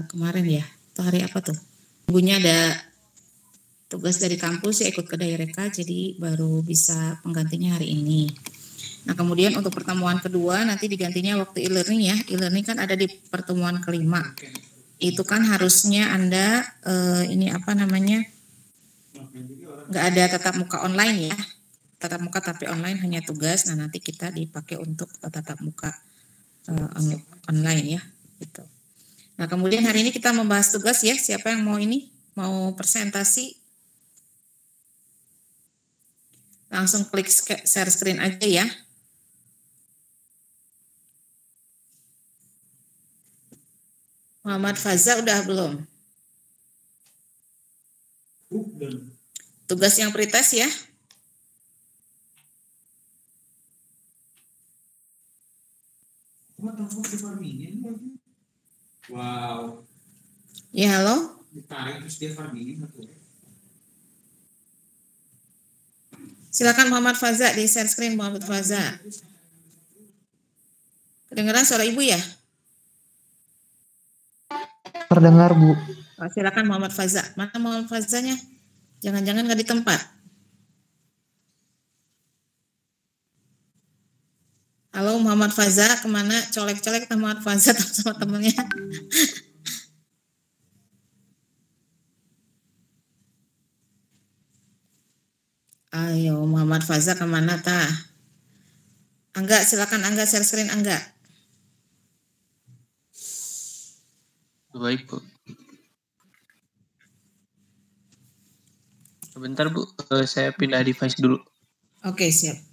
kemarin ya, atau hari apa tuh? Ibunya ada tugas dari kampus, ya ikut ke Daireka, jadi baru bisa penggantinya hari ini. Nah kemudian untuk pertemuan kedua nanti digantinya waktu e-learning ya, e-learning kan ada di pertemuan kelima. Itu kan harusnya Anda ini apa namanya, nggak ada tatap muka online ya, tatap muka tapi online hanya tugas. Nah nanti kita dipakai untuk tatap muka online ya, gitu. Nah kemudian hari ini kita membahas tugas ya. Siapa yang mau ini, mau presentasi? Langsung klik share screen aja ya. Muhammad Faza udah belum? Tugas yang pretest ya. Wow. Ya halo. Ditarik terus dia farming. Silakan Muhammad Faza di share screen. Muhammad Faza. Kedengaran suara ibu ya? Terdengar Bu. Oh, silakan Muhammad Faza. Mana Muhammad Fazanya? Jangan-jangan nggak di tempat. Halo Muhammad Faza, kemana? Colek-colek Muhammad Faza sama temennya. Ayo Muhammad Faza kemana tah? Angga, silakan Angga share screen Angga. Baik Bu. Sebentar Bu, saya pindah device dulu. Oke, siap.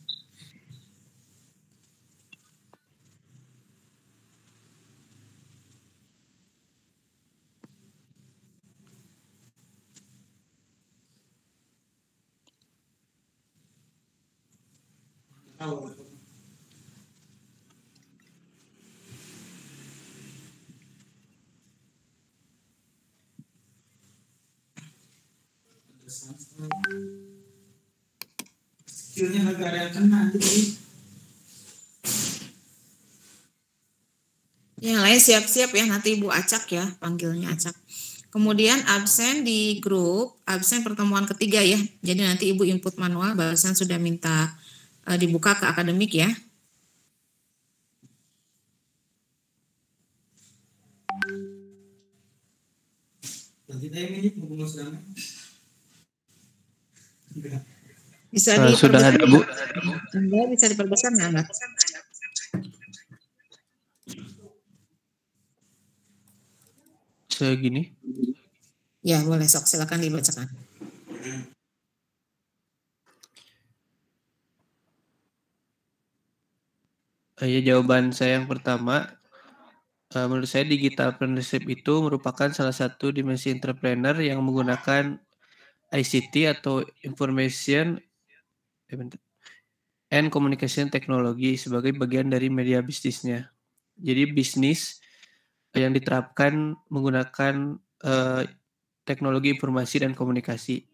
Skillnya agak ada kena nanti. Yang lain siap-siap ya, nanti Ibu Acak ya, panggilnya Acak. Kemudian absen di grup, absen pertemuan ketiga ya. Jadi nanti Ibu input manual, barusan sudah minta dibuka ke akademik ya. Bisa sudah ada Bu. Enggak, bisa diperbesar nggak? Segini. Ya boleh, sok silakan dibacakan. Ya, jawaban saya yang pertama, menurut saya digital entrepreneurship itu merupakan salah satu dimensi entrepreneur yang menggunakan ICT atau Information and Communication Technology sebagai bagian dari media bisnisnya. Jadi bisnis yang diterapkan menggunakan teknologi informasi dan komunikasi.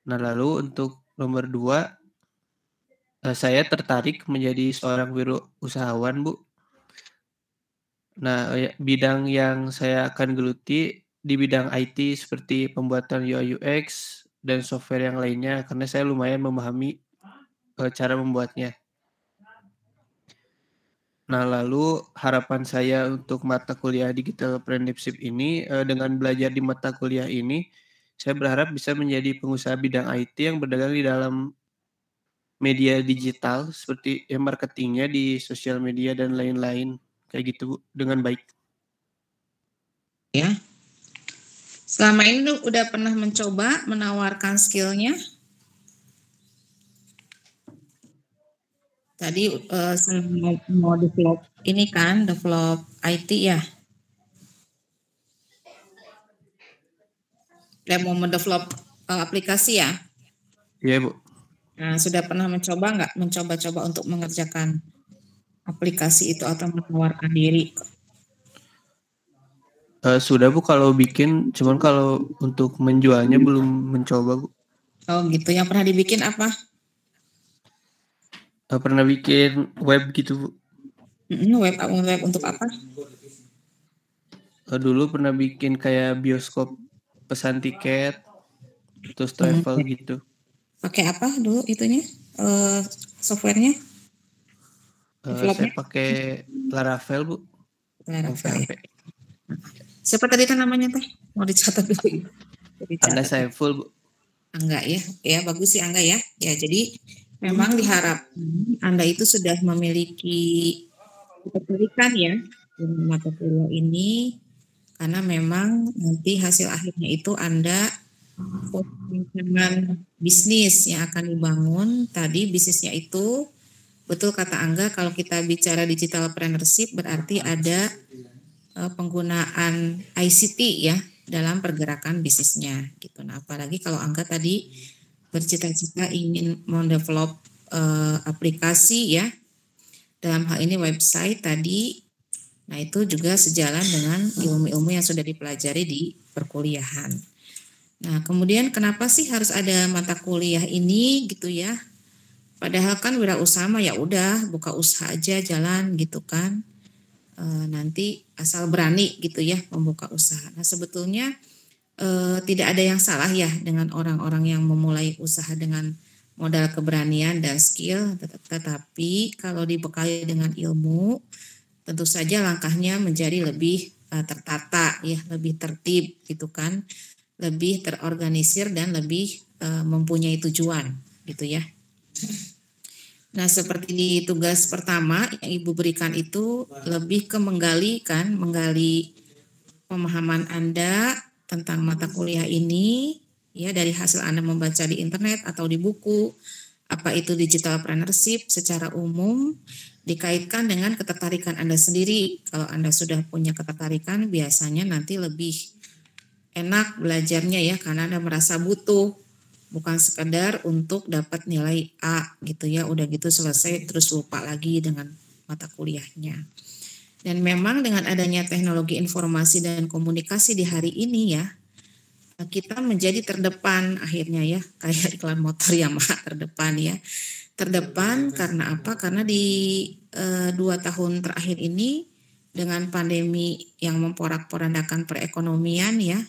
Nah lalu untuk nomor 2, saya tertarik menjadi seorang wirausahawan Bu. Nah bidang yang saya akan geluti di bidang IT seperti pembuatan UI UX dan software yang lainnya karena saya lumayan memahami cara membuatnya. Nah, lalu harapan saya untuk mata kuliah digital entrepreneurship ini, dengan belajar di mata kuliah ini, saya berharap bisa menjadi pengusaha bidang IT yang berdagang di dalam media digital seperti marketingnya di sosial media dan lain-lain kayak gitu Bu, dengan baik. Ya. Selama ini udah pernah mencoba menawarkan skillnya? Tadi mau develop ini kan, develop IT ya? Mau mendevelop aplikasi ya? Iya Bu. Nah, sudah pernah mencoba nggak? Mencoba-coba untuk mengerjakan aplikasi itu atau menawarkan diri? Sudah Bu kalau bikin, cuman kalau untuk menjualnya belum mencoba Bu. Oh gitu, yang pernah dibikin apa? Pernah bikin web gitu Bu. Web untuk apa? Dulu pernah bikin kayak bioskop, pesan tiket, terus travel gitu. Pakai apa dulu itunya? Softwarenya? Saya pakai Laravel, Bu. Laravel ya. PHP. Siapa tadi kan namanya teh? Mau dicatat dulu. Angga Saiful, Bu. Angga ya. Ya bagus sih Angga ya. Ya jadi memang diharap Anda itu sudah memiliki ketertarikan ya dengan mata kuliah ini, karena memang nanti hasil akhirnya itu Anda dengan bisnis yang akan dibangun. Tadi bisnisnya itu betul kata Angga, kalau kita bicara digital entrepreneurship berarti ada penggunaan ICT ya dalam pergerakan bisnisnya gitu. Nah, apalagi kalau Angga tadi bercita-cita ingin mendevelop aplikasi ya, dalam hal ini website tadi. Nah, itu juga sejalan dengan ilmu-ilmu yang sudah dipelajari di perkuliahan. Nah, kemudian kenapa sih harus ada mata kuliah ini gitu ya? Padahal kan wirausaha mah ya udah buka usaha aja jalan gitu kan. Nanti asal berani gitu ya membuka usaha. Nah, sebetulnya tidak ada yang salah ya dengan orang-orang yang memulai usaha dengan modal keberanian dan skill, tetapi kalau dibekali dengan ilmu, tentu saja langkahnya menjadi lebih tertata ya, lebih tertib gitu kan, lebih terorganisir dan lebih mempunyai tujuan gitu ya. Nah, seperti di tugas pertama yang Ibu berikan itu lebih ke menggali pemahaman Anda tentang mata kuliah ini ya, dari hasil Anda membaca di internet atau di buku, apa itu digital entrepreneurship secara umum, dikaitkan dengan ketertarikan Anda sendiri. Kalau Anda sudah punya ketertarikan, biasanya nanti lebih enak belajarnya ya, karena Anda merasa butuh, bukan sekedar untuk dapat nilai A gitu ya, udah gitu selesai terus lupa lagi dengan mata kuliahnya. Dan memang dengan adanya teknologi informasi dan komunikasi di hari ini ya, kita menjadi terdepan akhirnya ya, kayak iklan motor Yamaha terdepan ya. Terdepan karena apa? Karena di 2 tahun terakhir ini dengan pandemi yang memporak-porandakan perekonomian ya,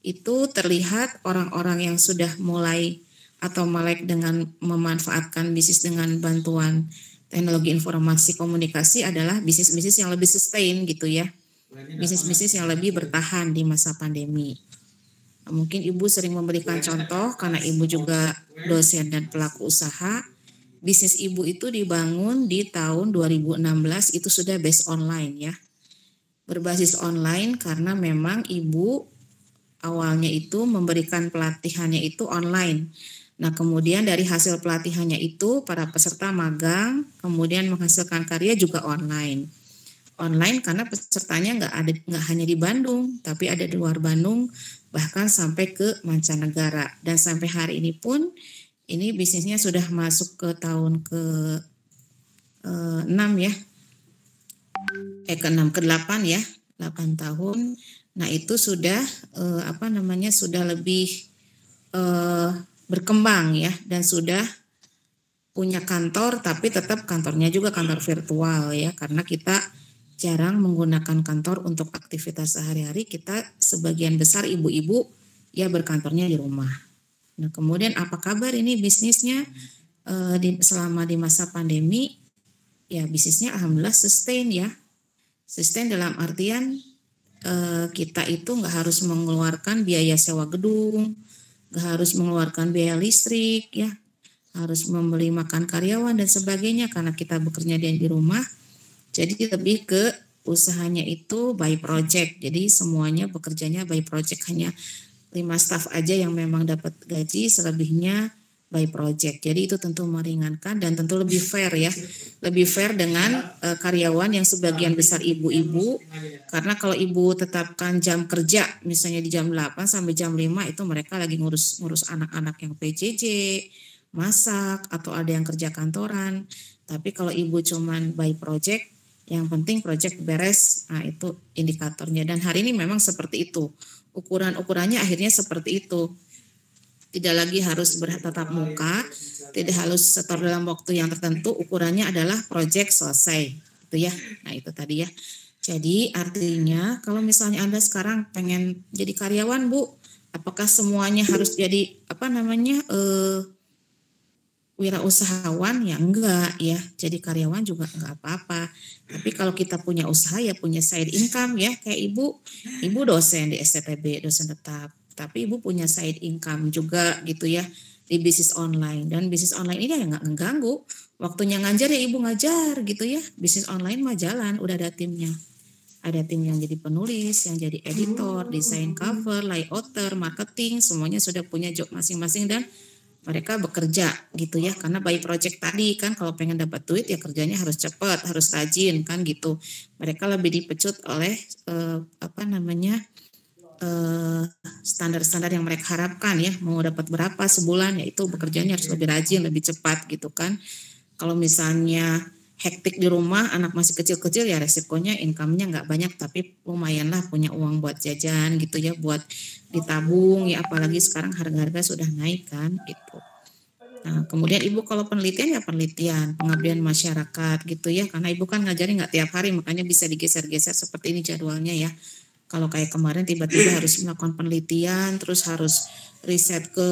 itu terlihat orang-orang yang sudah mulai atau melek dengan memanfaatkan bisnis dengan bantuan teknologi informasi komunikasi adalah bisnis-bisnis yang lebih sustain gitu ya. Bisnis-bisnis yang lebih bertahan di masa pandemi. Mungkin Ibu sering memberikan contoh karena Ibu juga dosen dan pelaku usaha. Bisnis Ibu itu dibangun di tahun 2016 itu sudah based online ya. Berbasis online karena memang Ibu awalnya itu memberikan pelatihannya itu online. Nah, kemudian dari hasil pelatihannya itu para peserta magang, kemudian menghasilkan karya juga online. Online karena pesertanya nggak hanya di Bandung, tapi ada di luar Bandung, bahkan sampai ke mancanegara. Dan sampai hari ini pun, ini bisnisnya sudah masuk ke tahun ke-6 ya, ke-6 ke-8 ya, 8 tahun. Nah, itu sudah sudah lebih berkembang ya, dan sudah punya kantor, tapi tetap kantornya juga kantor virtual ya, karena kita jarang menggunakan kantor untuk aktivitas sehari-hari. Kita sebagian besar ibu-ibu ya berkantornya di rumah. Nah, kemudian apa kabar ini bisnisnya selama di masa pandemi? Ya, bisnisnya alhamdulillah sustain ya. Sustain dalam artian kita itu nggak harus mengeluarkan biaya sewa gedung, nggak harus mengeluarkan biaya listrik ya, harus membeli makan karyawan dan sebagainya karena kita bekerja di rumah. Jadi lebih ke usahanya itu by project, jadi semuanya bekerjanya by project, hanya 5 staff aja yang memang dapat gaji, selebihnya by project. Jadi itu tentu meringankan dan tentu lebih fair ya, lebih fair dengan karyawan yang sebagian besar ibu-ibu, karena kalau ibu tetapkan jam kerja misalnya di jam 8 sampai jam 5 itu mereka lagi ngurus anak-anak yang PJJ, masak, atau ada yang kerja kantoran. Tapi kalau ibu cuman by project, yang penting project beres, nah itu indikatornya. Dan hari ini memang seperti itu, ukurannya akhirnya seperti itu. Tidak lagi harus bertatap muka, tidak harus setor dalam waktu yang tertentu, ukurannya adalah project selesai, gitu ya. Nah itu tadi ya. Jadi artinya kalau misalnya Anda sekarang pengen jadi karyawan, Bu, apakah semuanya harus jadi wirausahawan? Ya enggak ya. Jadi karyawan juga enggak apa-apa. Tapi kalau kita punya usaha ya punya side income ya. Kayak Ibu dosen di STTB, dosen tetap. Tapi Ibu punya side income juga gitu ya di bisnis online. Dan bisnis online ini ya nggak mengganggu. Waktunya ngajar ya Ibu ngajar gitu ya. Bisnis online mah jalan, udah ada timnya. Ada tim yang jadi penulis, yang jadi editor, desain cover, layouter, marketing, semuanya sudah punya job masing-masing dan mereka bekerja gitu ya. Karena by project tadi kan kalau pengen dapat duit ya kerjanya harus cepat, harus rajin kan gitu. Mereka lebih dipecut oleh standar-standar yang mereka harapkan ya. Mau dapat berapa sebulan ya itu bekerjanya harus lebih rajin, lebih cepat gitu kan. Kalau misalnya hektik di rumah, anak masih kecil-kecil ya resikonya income-nya nggak banyak tapi lumayan lah punya uang buat jajan gitu ya, buat ditabung ya, apalagi sekarang harga-harga sudah naik kan gitu. Nah kemudian Ibu kalau penelitian ya penelitian, pengabdian masyarakat gitu ya, karena Ibu kan ngajarin nggak tiap hari makanya bisa digeser-geser seperti ini jadwalnya ya. Kalau kayak kemarin tiba-tiba harus melakukan penelitian, terus harus riset ke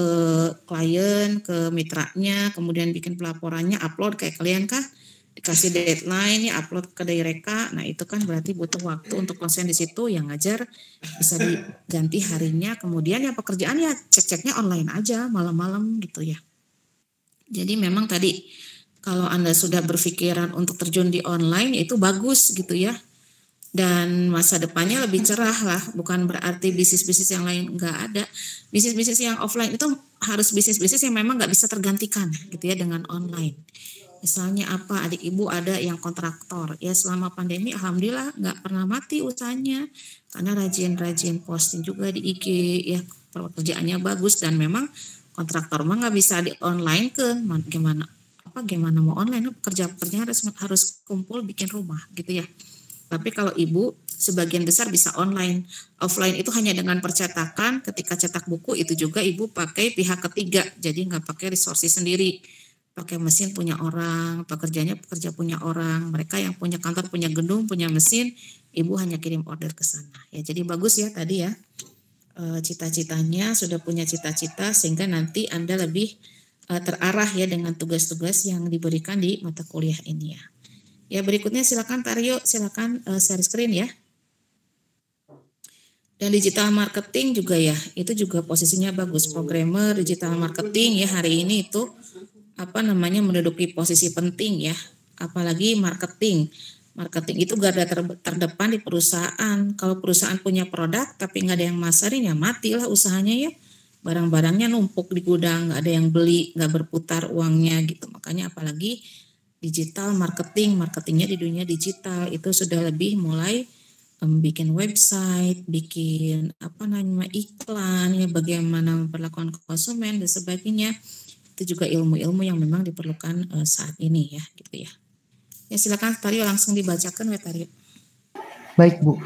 klien, ke mitranya, kemudian bikin pelaporannya, upload kayak kalian kah? Dikasih deadline ya upload ke Daireka. Nah itu kan berarti butuh waktu untuk konsen di situ, yang ngajar bisa diganti harinya. Kemudian ya pekerjaan ya cek-ceknya online aja malam-malam gitu ya. Jadi memang tadi kalau Anda sudah berpikiran untuk terjun di online itu bagus gitu ya. Dan masa depannya lebih cerah lah, bukan berarti bisnis-bisnis yang lain nggak ada. Bisnis-bisnis yang offline itu harus bisnis-bisnis yang memang nggak bisa tergantikan gitu ya dengan online. Misalnya apa, adik Ibu ada yang kontraktor, ya selama pandemi alhamdulillah nggak pernah mati usahanya, karena rajin-rajin posting juga di IG, ya pekerjaannya bagus dan memang kontraktor mah nggak bisa di online gimana mau online, pekerjaan harus kumpul bikin rumah gitu ya. Tapi kalau Ibu sebagian besar bisa online, offline itu hanya dengan percetakan, ketika cetak buku itu juga Ibu pakai pihak ketiga, jadi nggak pakai resources sendiri. Pakai mesin punya orang, pekerja punya orang, mereka yang punya kantor, punya gedung, punya mesin, Ibu hanya kirim order ke sana. Ya, jadi bagus ya tadi ya, cita-citanya sudah punya cita-cita sehingga nanti Anda lebih terarah ya dengan tugas-tugas yang diberikan di mata kuliah ini ya. Ya berikutnya silakan Taryo, silakan share screen ya. Dan digital marketing juga ya, itu juga posisinya bagus. Programmer digital marketing ya hari ini itu menduduki posisi penting ya, apalagi marketing. Marketing itu garda terdepan di perusahaan. Kalau perusahaan punya produk tapi nggak ada yang masarin ya matilah usahanya ya. Barang-barangnya numpuk di gudang, nggak ada yang beli, nggak berputar uangnya gitu. Makanya apalagi digital marketingnya di dunia digital itu sudah lebih mulai bikin website, bikin iklan ya, bagaimana memperlakukan konsumen dan sebagainya. Itu juga ilmu-ilmu yang memang diperlukan saat ini ya gitu ya. Ya silakan Taryo langsung dibacakan Taryo. Baik Bu.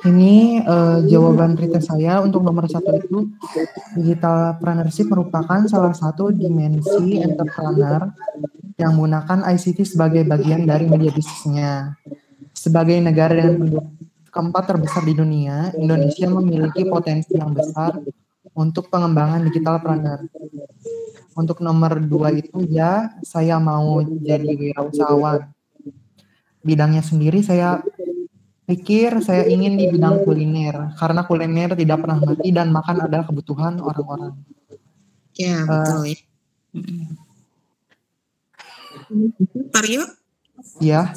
Ini jawaban retest saya untuk nomor 1 itu digital entrepreneurship merupakan salah satu dimensi entrepreneur yang menggunakan ICT sebagai bagian dari media bisnisnya. Sebagai negara dengan penduduk keempat terbesar di dunia, Indonesia memiliki potensi yang besar untuk pengembangan digital entrepreneur. Untuk nomor 2 itu ya, saya mau jadi wirausahawan. Bidangnya sendiri saya pikir saya ingin di bidang kuliner, karena kuliner tidak pernah mati dan makan adalah kebutuhan orang-orang. Ya, betul ya. Taryo? Iya.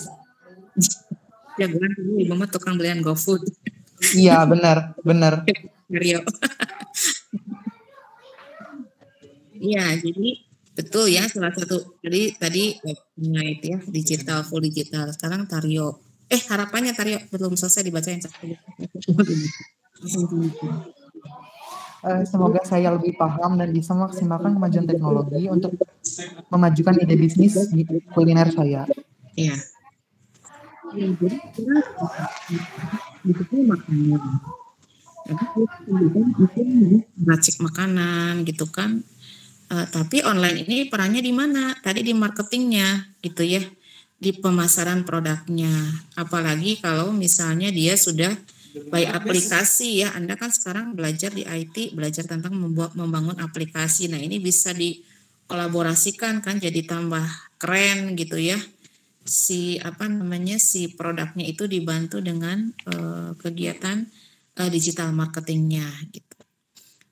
Ya, Ibu mah tukang belian GoFood. Iya, benar. Taryo. Iya, jadi betul ya, salah satu tadi itu ya, digital, full digital. Sekarang Taryo. Harapannya Taryo belum selesai dibacain. Semoga saya lebih paham dan bisa memaksimalkan kemajuan teknologi untuk memajukan ide bisnis di kuliner saya. Iya. Jadi itu makanan. Racik makanan gitu kan. Tapi online ini perannya di mana? Tadi di marketingnya gitu ya, di pemasaran produknya. Apalagi kalau misalnya dia sudah by aplikasi ya, Anda kan sekarang belajar di IT, belajar tentang membangun aplikasi. Nah ini bisa dikolaborasikan kan, jadi tambah keren gitu ya. Si produknya itu dibantu dengan kegiatan digital marketingnya gitu.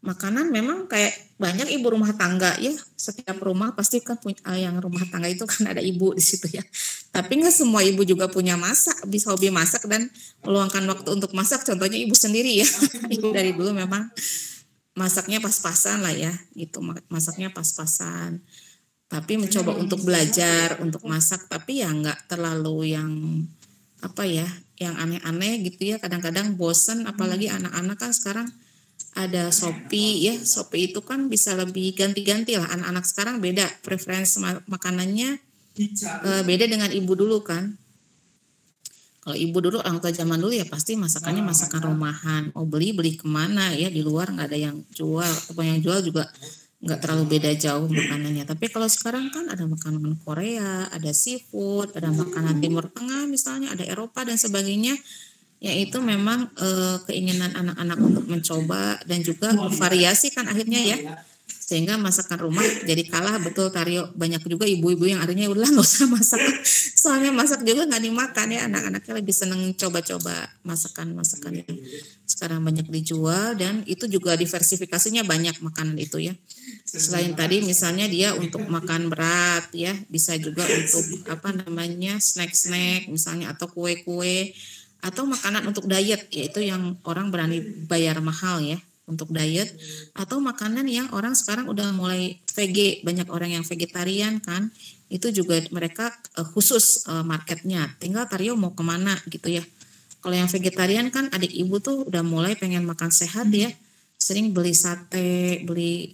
Makanan memang kayak banyak ibu rumah tangga ya, setiap rumah pasti kan punya yang rumah tangga itu kan ada ibu di situ ya. Tapi nggak semua ibu juga punya bisa hobi masak dan meluangkan waktu untuk masak. Contohnya ibu sendiri ya, ibu dari dulu memang masaknya pas-pasan lah ya, gitu masaknya pas-pasan. Tapi mencoba untuk belajar untuk masak, tapi ya nggak terlalu yang yang aneh-aneh gitu ya. Kadang-kadang bosan, apalagi anak-anak kan sekarang ada Shopee ya. Shopee itu kan bisa lebih ganti-ganti lah. Anak-anak sekarang beda preferensi makanannya, beda dengan ibu dulu kan. Kalau ibu dulu, orang tua zaman dulu ya pasti masakannya masakan rumahan. Beli kemana ya, di luar nggak ada yang jual, atau yang jual juga nggak terlalu beda jauh makanannya. Tapi kalau sekarang kan ada makanan Korea, ada seafood, ada makanan Timur Tengah misalnya, ada Eropa dan sebagainya. Ya itu memang keinginan anak-anak untuk mencoba dan juga variasi kan akhirnya ya, sehingga masakan rumah jadi kalah. Betul Taryo, banyak juga ibu-ibu yang akhirnya udah nggak usah masak, soalnya masak juga nggak dimakan ya, anak-anaknya lebih seneng coba-coba masakan-masakan yang sekarang banyak dijual. Dan itu juga diversifikasinya banyak makanan itu ya. Selain tadi misalnya dia untuk makan berat ya, bisa juga untuk snack-snack misalnya, atau kue-kue, atau makanan untuk diet, yaitu yang orang berani bayar mahal ya untuk diet, atau makanan yang orang sekarang udah mulai VG, banyak orang yang vegetarian kan, itu juga mereka khusus marketnya. Tinggal Taryo mau kemana gitu ya. Kalau yang vegetarian kan adik ibu tuh udah mulai pengen makan sehat ya, sering beli sate, beli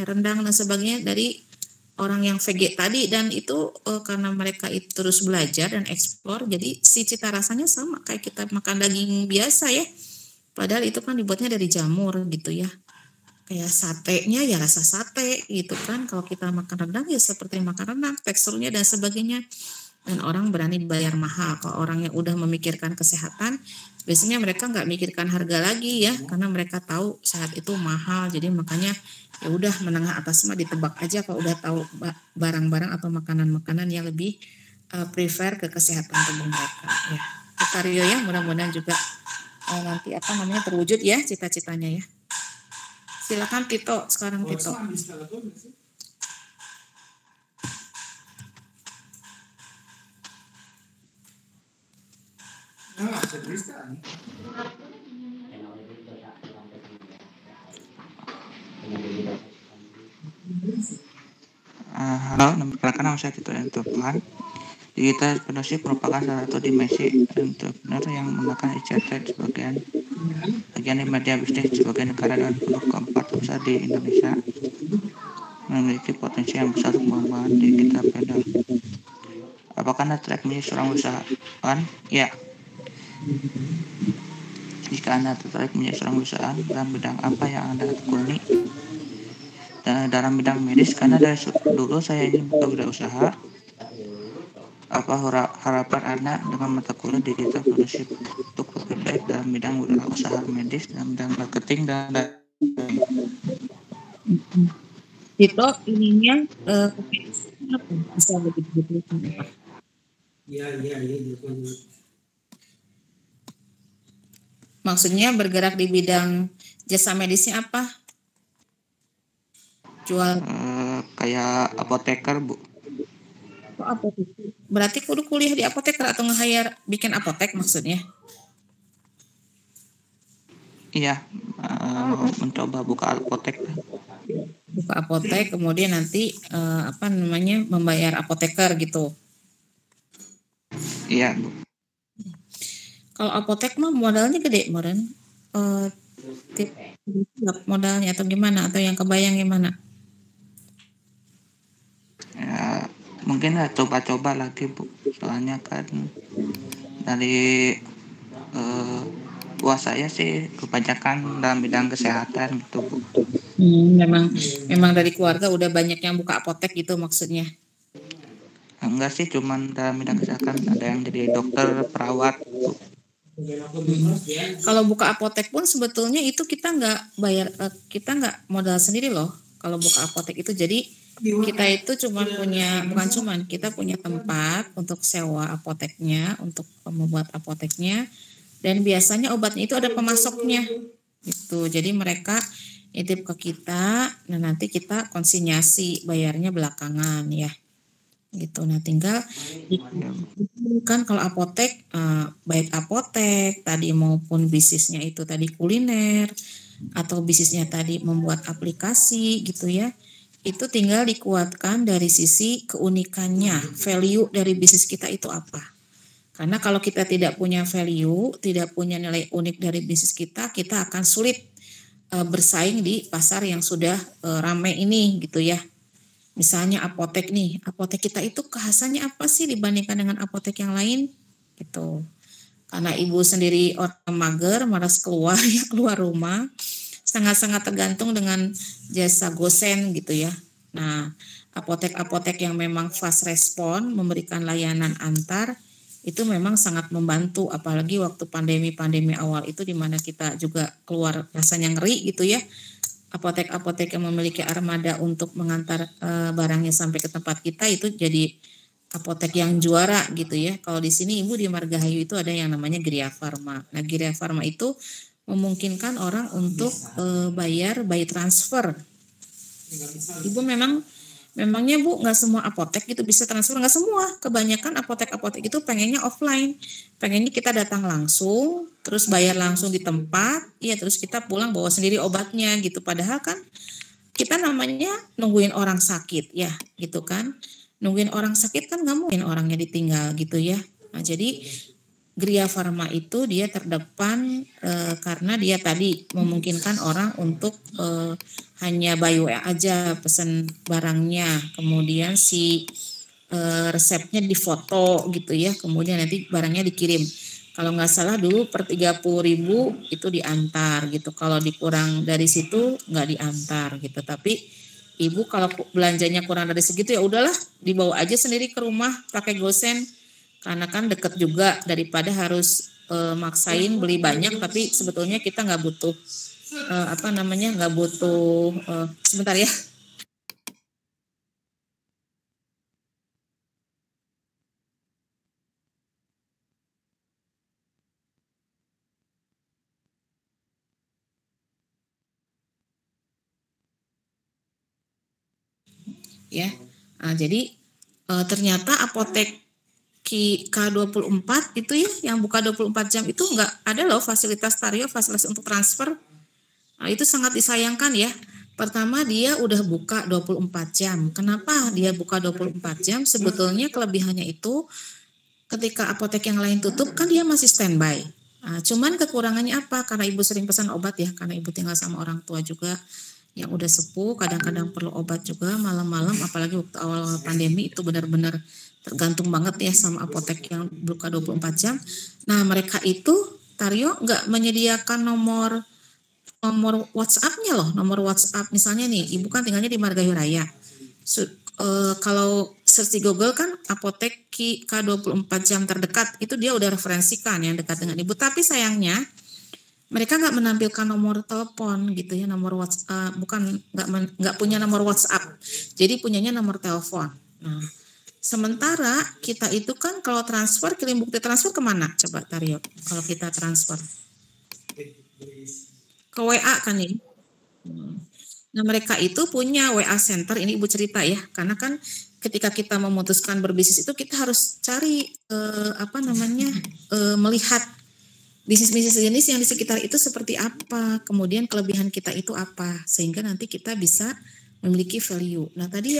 rendang dan sebagainya dari orang yang VG tadi. Dan itu karena mereka itu terus belajar dan eksplor, jadi si cita rasanya sama kayak kita makan daging biasa ya, padahal itu kan dibuatnya dari jamur gitu ya. Kayak satenya ya rasa sate gitu kan, kalau kita makan rendang ya seperti makan rendang, teksturnya dan sebagainya. Dan orang berani bayar mahal. Kalau orang yang udah memikirkan kesehatan, biasanya mereka nggak mikirkan harga lagi ya, karena mereka tahu sehat itu mahal. Jadi makanya ya udah menengah atas mah ditebak aja kalau udah tahu barang-barang atau makanan-makanan yang lebih prefer ke kesehatan tubuh mereka ya. Taryo ya, mudah-mudahan juga nanti terwujud ya cita-citanya ya. Silakan Tito, sekarang Tito. Halo, perkenalkan nama saya Tito Tuhan. Digital entrepreneurship merupakan salah satu dimensi entrepreneur yang menggunakan ICT sebagian bagian di media bisnis sebagai negara dengan penduduk keempat terbesar di Indonesia, memiliki potensi yang besar untuk mengembangkan digital entrepreneur. Apakah Anda tertarik menjadi seorang usahawan? Ya. Jika Anda tertarik menjadi seorang usahawan, dalam bidang apa yang Anda tekuni? Dalam bidang medis, karena dari dulu saya ingin buka wirausaha. Apa harapan Anda dengan mata kuliah digital entrepreneurship untuk lebih baik dalam bidang usaha medis, dalam bidang marketing dan Tito ininya bisa lebih apa? Iya. Maksudnya bergerak di bidang jasa medisnya apa? Jual kayak apoteker, Bu. Apoteker. Berarti kudu kuliah di apoteker atau nge-hire bikin apotek maksudnya? Iya, mencoba buka apotek. Buka apotek, kemudian nanti membayar apoteker gitu. Iya, Bu. Kalau apotek mah modalnya gede, Moren. Modalnya atau gimana? Atau yang kebayang gimana? Ya, mungkin coba-coba lagi, Bu. Soalnya kan dari saya sih kebanyakan dalam bidang kesehatan gitu, Bu. Memang dari keluarga udah banyak yang buka apotek gitu maksudnya. Enggak sih, cuman dalam bidang kesehatan ada yang jadi dokter, perawat. Kalau buka apotek pun sebetulnya itu kita nggak bayar, kita nggak modal sendiri loh. Kalau buka apotek itu jadi kita itu kita punya tempat untuk sewa apoteknya, untuk membuat apoteknya, dan biasanya obatnya itu ada pemasoknya gitu. Jadi mereka nitip ke kita, nah nanti kita konsinyasi, bayarnya belakangan ya gitu. Nah tinggal kan kalau apotek, baik apotek tadi maupun bisnisnya itu tadi kuliner atau bisnisnya tadi membuat aplikasi gitu ya, itu tinggal dikuatkan dari sisi keunikannya, value dari bisnis kita itu apa. Karena kalau kita tidak punya value, tidak punya nilai unik dari bisnis kita, kita akan sulit bersaing di pasar yang sudah ramai ini gitu ya. Misalnya apotek nih, apotek kita itu kekhasannya apa sih dibandingkan dengan apotek yang lain gitu. Karena ibu sendiri orang mager, malas keluar ya, keluar rumah, sangat-sangat tergantung dengan jasa gosen gitu ya. Nah, apotek-apotek yang memang fast respon, memberikan layanan antar, itu memang sangat membantu, apalagi waktu pandemi awal itu di mana kita juga keluar rasanya ngeri gitu ya. Apotek-apotek yang memiliki armada untuk mengantar barangnya sampai ke tempat kita itu jadi apotek yang juara gitu ya. Kalau di sini Ibu di Margahayu itu ada yang namanya Gria Pharma. Nah, Gria Pharma itu memungkinkan orang untuk bayar by transfer. Ibu memangnya Bu nggak semua apotek itu bisa transfer, nggak semua. Kebanyakan apotek-apotek itu pengennya offline, pengennya kita datang langsung, terus bayar langsung di tempat, ya terus kita pulang bawa sendiri obatnya gitu. Padahal kan kita namanya nungguin orang sakit ya gitu kan, nungguin orang sakit kan nggak mungkin orangnya ditinggal gitu ya. Nah jadi Gria Pharma itu dia terdepan karena dia tadi memungkinkan orang untuk hanya by WA aja pesan barangnya, kemudian si resepnya difoto gitu ya, kemudian nanti barangnya dikirim. Kalau nggak salah dulu per 30.000 itu diantar gitu, kalau dikurang dari situ nggak diantar gitu. Tapi Ibu kalau belanjanya kurang dari segitu ya udahlah dibawa aja sendiri ke rumah pakai gosen. Karena kan deket juga daripada harus maksain beli banyak tapi sebetulnya kita nggak butuh nggak butuh sebentar ya. Ya, nah, jadi ternyata apotek K24 itu ya yang buka 24 jam itu nggak ada loh fasilitas Tario, fasilitas untuk transfer. Nah, itu sangat disayangkan ya. Pertama dia udah buka 24 jam. Kenapa dia buka 24 jam? Sebetulnya kelebihannya itu ketika apotek yang lain tutup kan dia masih standby. Nah, cuman kekurangannya apa? Karena Ibu sering pesan obat ya, karena Ibu tinggal sama orang tua juga yang udah sepuh, kadang-kadang perlu obat juga malam-malam, apalagi waktu awal pandemi itu benar-benar tergantung banget ya sama apotek yang buka 24 jam. Nah mereka itu Tario nggak menyediakan nomor WhatsApp-nya loh, nomor WhatsApp misalnya nih, Ibu kan tinggalnya di Margahayu Raya. Kalau search di Google kan apotek K24 jam terdekat, itu dia udah referensikan yang dekat dengan Ibu, tapi sayangnya mereka nggak menampilkan nomor telepon gitu ya, nomor WhatsApp, nggak punya nomor WhatsApp, jadi punyanya nomor telepon. Nah, sementara kita itu kan kalau transfer, kirim bukti transfer kemana? Coba Tario, kalau kita transfer ke WA kan ini. Nah mereka itu punya WA center, ini Ibu cerita ya, karena kan ketika kita memutuskan berbisnis itu kita harus cari melihat bisnis-bisnis jenis yang di sekitar itu seperti apa, kemudian kelebihan kita itu apa, sehingga nanti kita bisa memiliki value. Nah tadi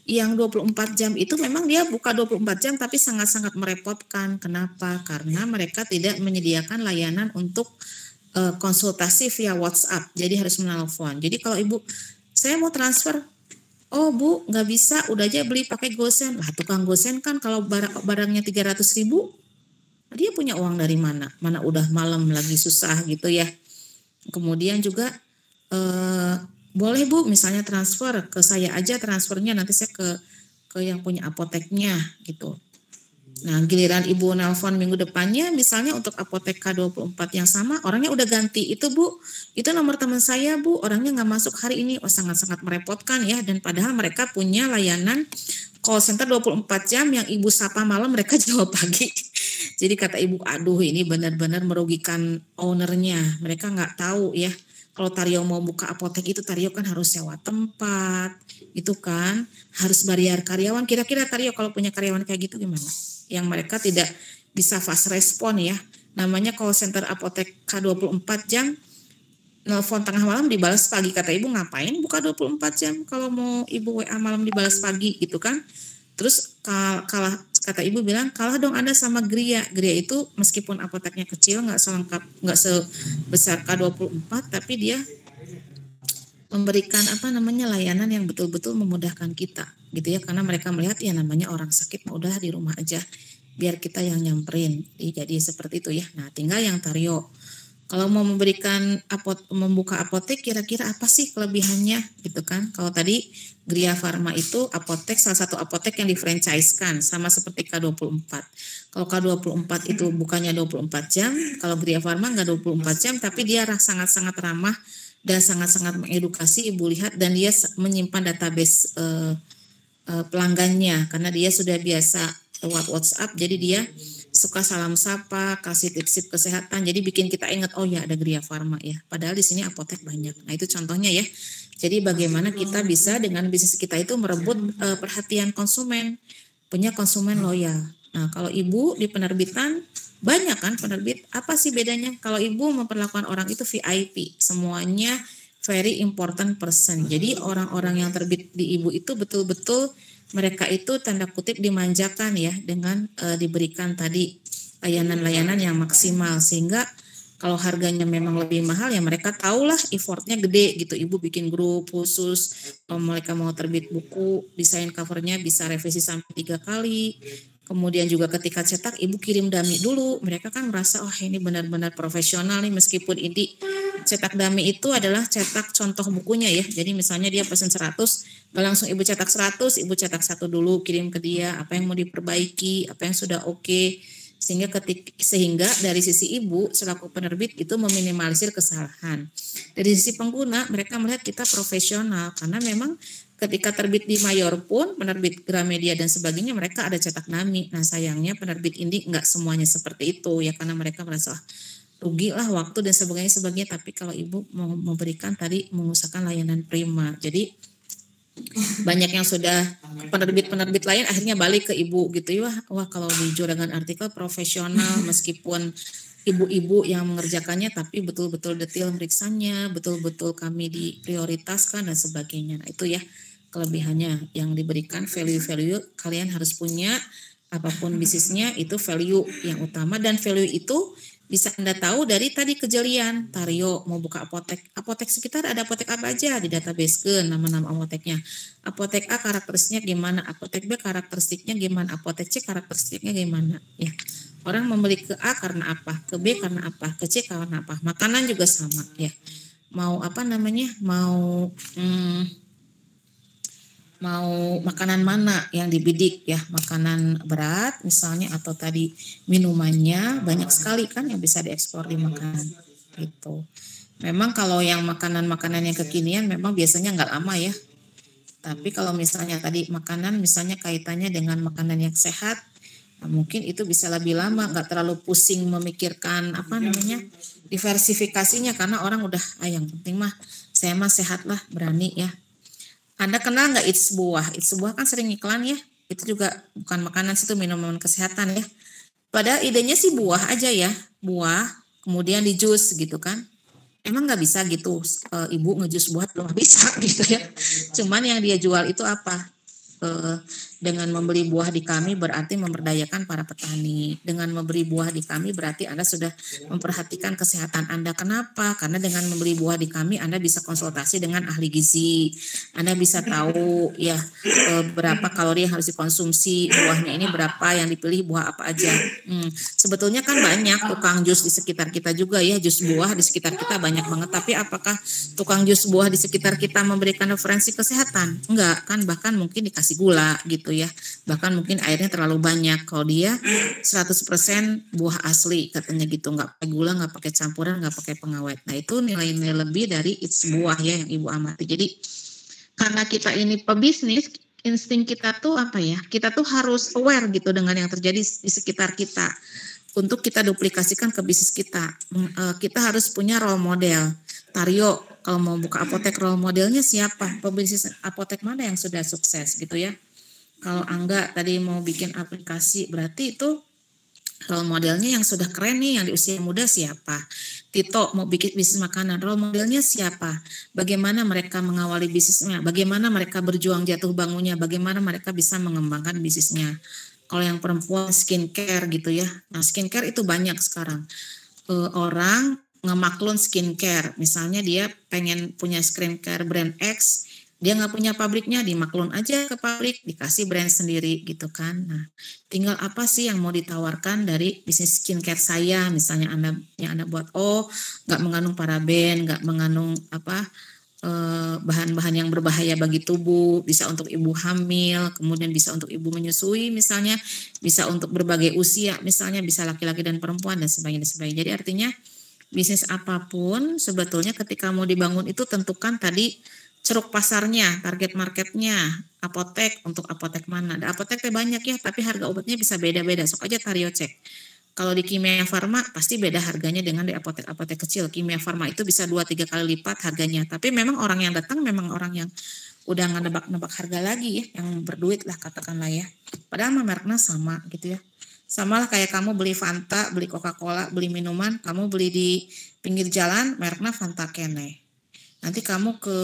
yang 24 jam itu memang dia buka 24 jam tapi sangat-sangat merepotkan. Kenapa? Karena mereka tidak menyediakan layanan untuk konsultasi via WhatsApp, jadi harus menelpon. Jadi kalau Ibu, saya mau transfer, oh Bu nggak bisa, udah aja beli pakai gosen. Lah tukang gosen kan kalau barangnya 300.000, dia punya uang dari mana? Mana udah malam lagi susah gitu ya. Kemudian juga boleh Bu, misalnya transfer ke saya aja, transfernya nanti saya ke yang punya apoteknya gitu. Nah, giliran Ibu nelpon minggu depannya, misalnya untuk apotek K24 yang sama, orangnya udah ganti. Itu Bu, itu nomor teman saya Bu, orangnya nggak masuk hari ini. Oh, sangat-sangat merepotkan ya. Dan padahal mereka punya layanan call center 24 jam, yang Ibu sapa malam, mereka jawab pagi. Jadi kata Ibu, aduh ini benar-benar merugikan ownernya. Mereka nggak tahu ya. Kalau Taryo mau buka apotek itu, Taryo kan harus sewa tempat, itu kan harus bayar karyawan. Kira-kira Taryo kalau punya karyawan kayak gitu gimana? Yang mereka tidak bisa fast respon ya. Namanya call center apotek K24 jam, nelfon tengah malam dibalas pagi. Kata Ibu, ngapain buka 24 jam kalau mau Ibu WA malam dibalas pagi gitu kan. Terus kalah, kata Ibu bilang, kalah dong Anda sama Gria. Gria itu meskipun apoteknya kecil, nggak selengkap, nggak sebesar K24, tapi dia memberikan layanan yang betul-betul memudahkan kita gitu ya, karena mereka melihat ya namanya orang sakit mau udah di rumah aja, biar kita yang nyamperin. Jadi seperti itu ya. Nah, tinggal yang Taryo kalau mau memberikan membuka apotek, kira-kira apa sih kelebihannya gitu kan. Kalau tadi Gria Pharma itu apotek, salah satu apotek yang di-franchise-kan, sama seperti K24. Kalau K24 itu bukannya 24 jam, kalau Gria Pharma nggak 24 jam, tapi dia sangat-sangat ramah dan sangat-sangat mengedukasi. Ibu lihat, dan dia menyimpan database pelanggannya, karena dia sudah biasa lewat WhatsApp, jadi dia suka salam sapa, kasih tips kesehatan, jadi bikin kita ingat, oh ya ada Gria Pharma ya, padahal di sini apotek banyak. Nah itu contohnya ya. Jadi bagaimana kita bisa dengan bisnis kita itu merebut perhatian konsumen, punya konsumen loyal. Nah kalau Ibu di penerbitan, banyak kan penerbit, apa sih bedanya? Kalau Ibu memperlakukan orang itu VIP, semuanya very important person. Jadi orang-orang yang terbit di Ibu itu betul-betul mereka itu tanda kutip dimanjakan ya, dengan diberikan tadi layanan-layanan yang maksimal, sehingga kalau harganya memang lebih mahal ya mereka tahulah effortnya gede gitu. Ibu bikin grup khusus, kalau mereka mau terbit buku, desain covernya bisa revisi sampai 3 kali. Kemudian juga ketika cetak, Ibu kirim dummy dulu. Mereka kan merasa, oh ini benar-benar profesional nih, meskipun ini cetak dummy itu adalah cetak contoh bukunya ya. Jadi misalnya dia pesan 100, gak langsung Ibu cetak 100, Ibu cetak 1 dulu, kirim ke dia, apa yang mau diperbaiki, apa yang sudah oke. Sehingga dari sisi Ibu selaku penerbit itu meminimalisir kesalahan. Dari sisi pengguna, mereka melihat kita profesional, karena memang ketika terbit di Mayor pun, penerbit Gramedia dan sebagainya, mereka ada cetak dummy. Nah sayangnya penerbit indie nggak semuanya seperti itu ya, karena mereka merasa rugi lah waktu dan sebagainya. Tapi kalau Ibu mau memberikan tadi, mengusahakan layanan prima. Jadi banyak yang sudah penerbit-penerbit lain akhirnya balik ke Ibu gitu ya. Wah kalau di Juragan Artikel profesional, meskipun ibu-ibu yang mengerjakannya, tapi betul-betul detail meriksanya, betul-betul kami diprioritaskan dan sebagainya. Nah itu ya kelebihannya yang diberikan, value-value kalian harus punya, apapun bisnisnya itu value yang utama, dan value itu bisa Anda tahu dari tadi kejelian. Taryo mau buka apotek sekitar ada apotek apa aja di database ke nama-nama apoteknya. Apotek A karakteristiknya gimana, apotek B karakteristiknya gimana, apotek C karakteristiknya gimana ya. Orang membeli ke A karena apa, ke B karena apa, ke C karena apa. Makanan juga sama ya. Mau mau makanan mana yang dibidik ya, makanan berat misalnya, atau tadi minumannya, banyak sekali kan yang bisa diekspor di makanan gitu. Memang kalau yang makanan-makanan yang kekinian memang biasanya nggak lama ya, tapi kalau misalnya tadi makanan misalnya kaitannya dengan makanan yang sehat, nah mungkin itu bisa lebih lama, nggak terlalu pusing memikirkan diversifikasinya, karena orang udah yang penting mah saya mah sehat lah, berani ya. Anda kenal nggak It's Buah? It's Buah kan sering iklan ya. Itu juga bukan makanan, itu minuman kesehatan ya. Padahal idenya sih buah aja ya. Buah, kemudian di jus gitu kan. Emang nggak bisa gitu, Ibu ngejus buah belum bisa gitu ya. Cuman yang dia jual itu apa? Dengan membeli buah di kami berarti memberdayakan para petani. Dengan membeli buah di kami berarti Anda sudah memperhatikan kesehatan Anda. Kenapa? Karena dengan membeli buah di kami Anda bisa konsultasi dengan ahli gizi. Anda bisa tahu ya berapa kalori yang harus dikonsumsi, buahnya ini berapa, yang dipilih buah apa aja. Sebetulnya kan banyak tukang jus di sekitar kita juga ya, jus buah di sekitar kita banyak banget. Tapi apakah tukang jus buah di sekitar kita memberikan referensi kesehatan? Enggak kan, bahkan mungkin dikasih gula gitu ya, bahkan mungkin airnya terlalu banyak. Kalau dia 100% buah asli katanya gitu, nggak pakai gula, nggak pakai campuran, nggak pakai pengawet. Nah itu nilai-nilai lebih dari It's buah ya yang Ibu amati. Jadi karena kita ini pebisnis, insting kita tuh apa ya, kita tuh harus aware gitu dengan yang terjadi di sekitar kita untuk kita duplikasikan ke bisnis kita. Kita harus punya role model. Taryo kalau mau buka apotek, role modelnya siapa? Pebisnis apotek mana yang sudah sukses gitu ya. Kalau Angga tadi mau bikin aplikasi, berarti itu role modelnya yang sudah keren nih, yang di usia muda siapa? Tito mau bikin bisnis makanan, role modelnya siapa? Bagaimana mereka mengawali bisnisnya? Bagaimana mereka berjuang jatuh bangunnya? Bagaimana mereka bisa mengembangkan bisnisnya? Kalau yang perempuan skincare gitu ya. Nah skincare itu banyak sekarang. Orang ngemaklun skincare, misalnya dia pengen punya skincare brand X, dia nggak punya pabriknya, dimaklun aja ke pabrik, dikasih brand sendiri gitu kan. Nah, tinggal apa sih yang mau ditawarkan dari bisnis skincare saya, misalnya Anda buat, nggak mengandung paraben, nggak mengandung bahan-bahan yang berbahaya bagi tubuh, bisa untuk ibu hamil, kemudian bisa untuk ibu menyusui misalnya, bisa untuk berbagai usia, misalnya bisa laki-laki dan perempuan dan sebagainya. Jadi artinya bisnis apapun sebetulnya ketika mau dibangun itu tentukan tadi ceruk pasarnya, target marketnya, apotek untuk apotek mana. Ada apotek banyak ya, tapi harga obatnya bisa beda-beda. Sok aja Taryo cek. Kalau di Kimia Farma pasti beda harganya dengan di apotek-apotek kecil. Kimia Farma itu bisa 2-3 kali lipat harganya. Tapi memang orang yang datang memang orang yang udah nebak-nebak harga lagi ya, yang berduit lah katakanlah ya. Padahal mereknya sama gitu ya. Sama lah kayak kamu beli Fanta, beli Coca-Cola, beli minuman, kamu beli di pinggir jalan mereknya Fanta Kene. Nanti kamu ke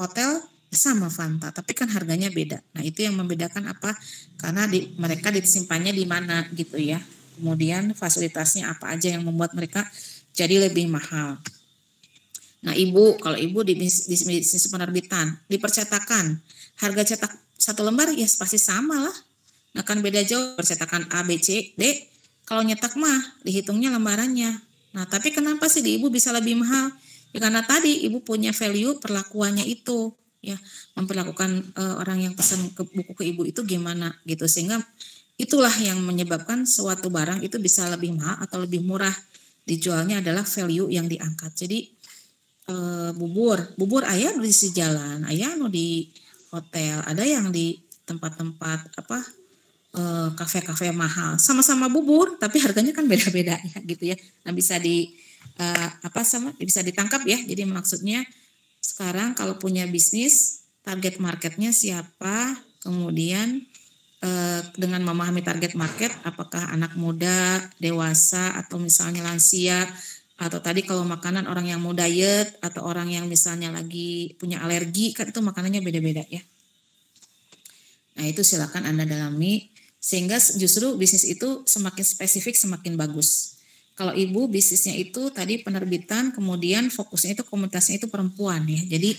hotel sama Fanta, tapi kan harganya beda. Nah itu yang membedakan apa? Karena mereka disimpannya di mana gitu ya. Kemudian fasilitasnya apa aja yang membuat mereka jadi lebih mahal. Nah Ibu, kalau Ibu di bisnis penerbitan, di percetakan, harga cetak 1 lembar ya pasti sama lah. Nggak akan beda jauh percetakan A, B, C, D. Kalau nyetak mah dihitungnya lembarannya. Nah tapi kenapa sih di Ibu bisa lebih mahal? Ya karena tadi Ibu punya value perlakuannya itu ya, memperlakukan orang yang pesan buku ke Ibu itu gimana gitu, sehingga itulah yang menyebabkan suatu barang itu bisa lebih mahal atau lebih murah dijualnya adalah value yang diangkat. Jadi bubur ayah di sisi jalan, ayah di hotel, ada yang di tempat-tempat kafe-kafe mahal, sama-sama bubur tapi harganya kan beda-beda ya gitu ya. Nah bisa bisa ditangkap ya. Jadi maksudnya sekarang kalau punya bisnis, target marketnya siapa, kemudian dengan memahami target market, apakah anak muda, dewasa, atau misalnya lansia, atau tadi kalau makanan orang yang mau diet, atau orang yang misalnya lagi punya alergi, kan itu makanannya beda-beda ya. Nah itu silakan Anda dalami, sehingga justru bisnis itu semakin spesifik semakin bagus. Kalau Ibu bisnisnya itu tadi penerbitan, kemudian fokusnya itu komunitasnya itu perempuan ya. Jadi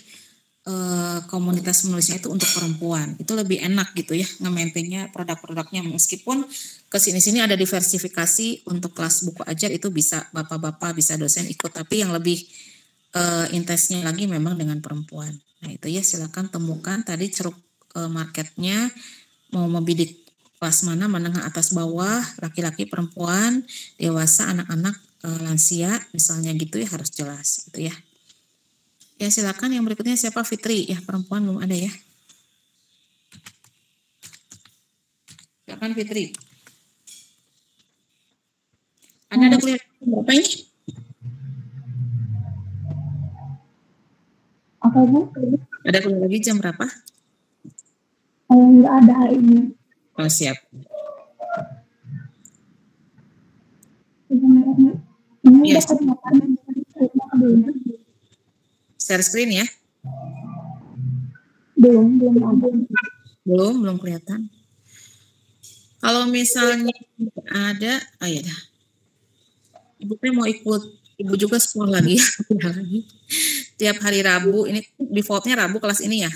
komunitas penulisnya itu untuk perempuan. Itu lebih enak gitu ya nge-maintainnya produk-produknya, meskipun kesini-sini ada diversifikasi untuk kelas buku ajar itu bisa bapak-bapak, bisa dosen ikut, tapi yang lebih intensnya lagi memang dengan perempuan. Nah itu ya silakan temukan tadi ceruk marketnya, mau membidik kelas mana, menengah atas bawah, laki-laki, perempuan, dewasa, anak-anak, lansia, misalnya gitu ya harus jelas gitu ya. Ya silakan yang berikutnya siapa? Fitri ya, perempuan belum ada ya. Silakan Fitri. Anda ada kuliah berapa ini? Apa Bu? Ada kuliah lagi jam berapa? Enggak ada hari ini. Oh siap. Ini Yes. belum. Share screen ya? Belum ada. Belum kelihatan. Kalau misalnya ada, ya dah. Ibu teh mau ikut, ibu juga sekolah lagi, udah lagi. Tiap hari Rabu, ini defaultnya Rabu kelas ini ya.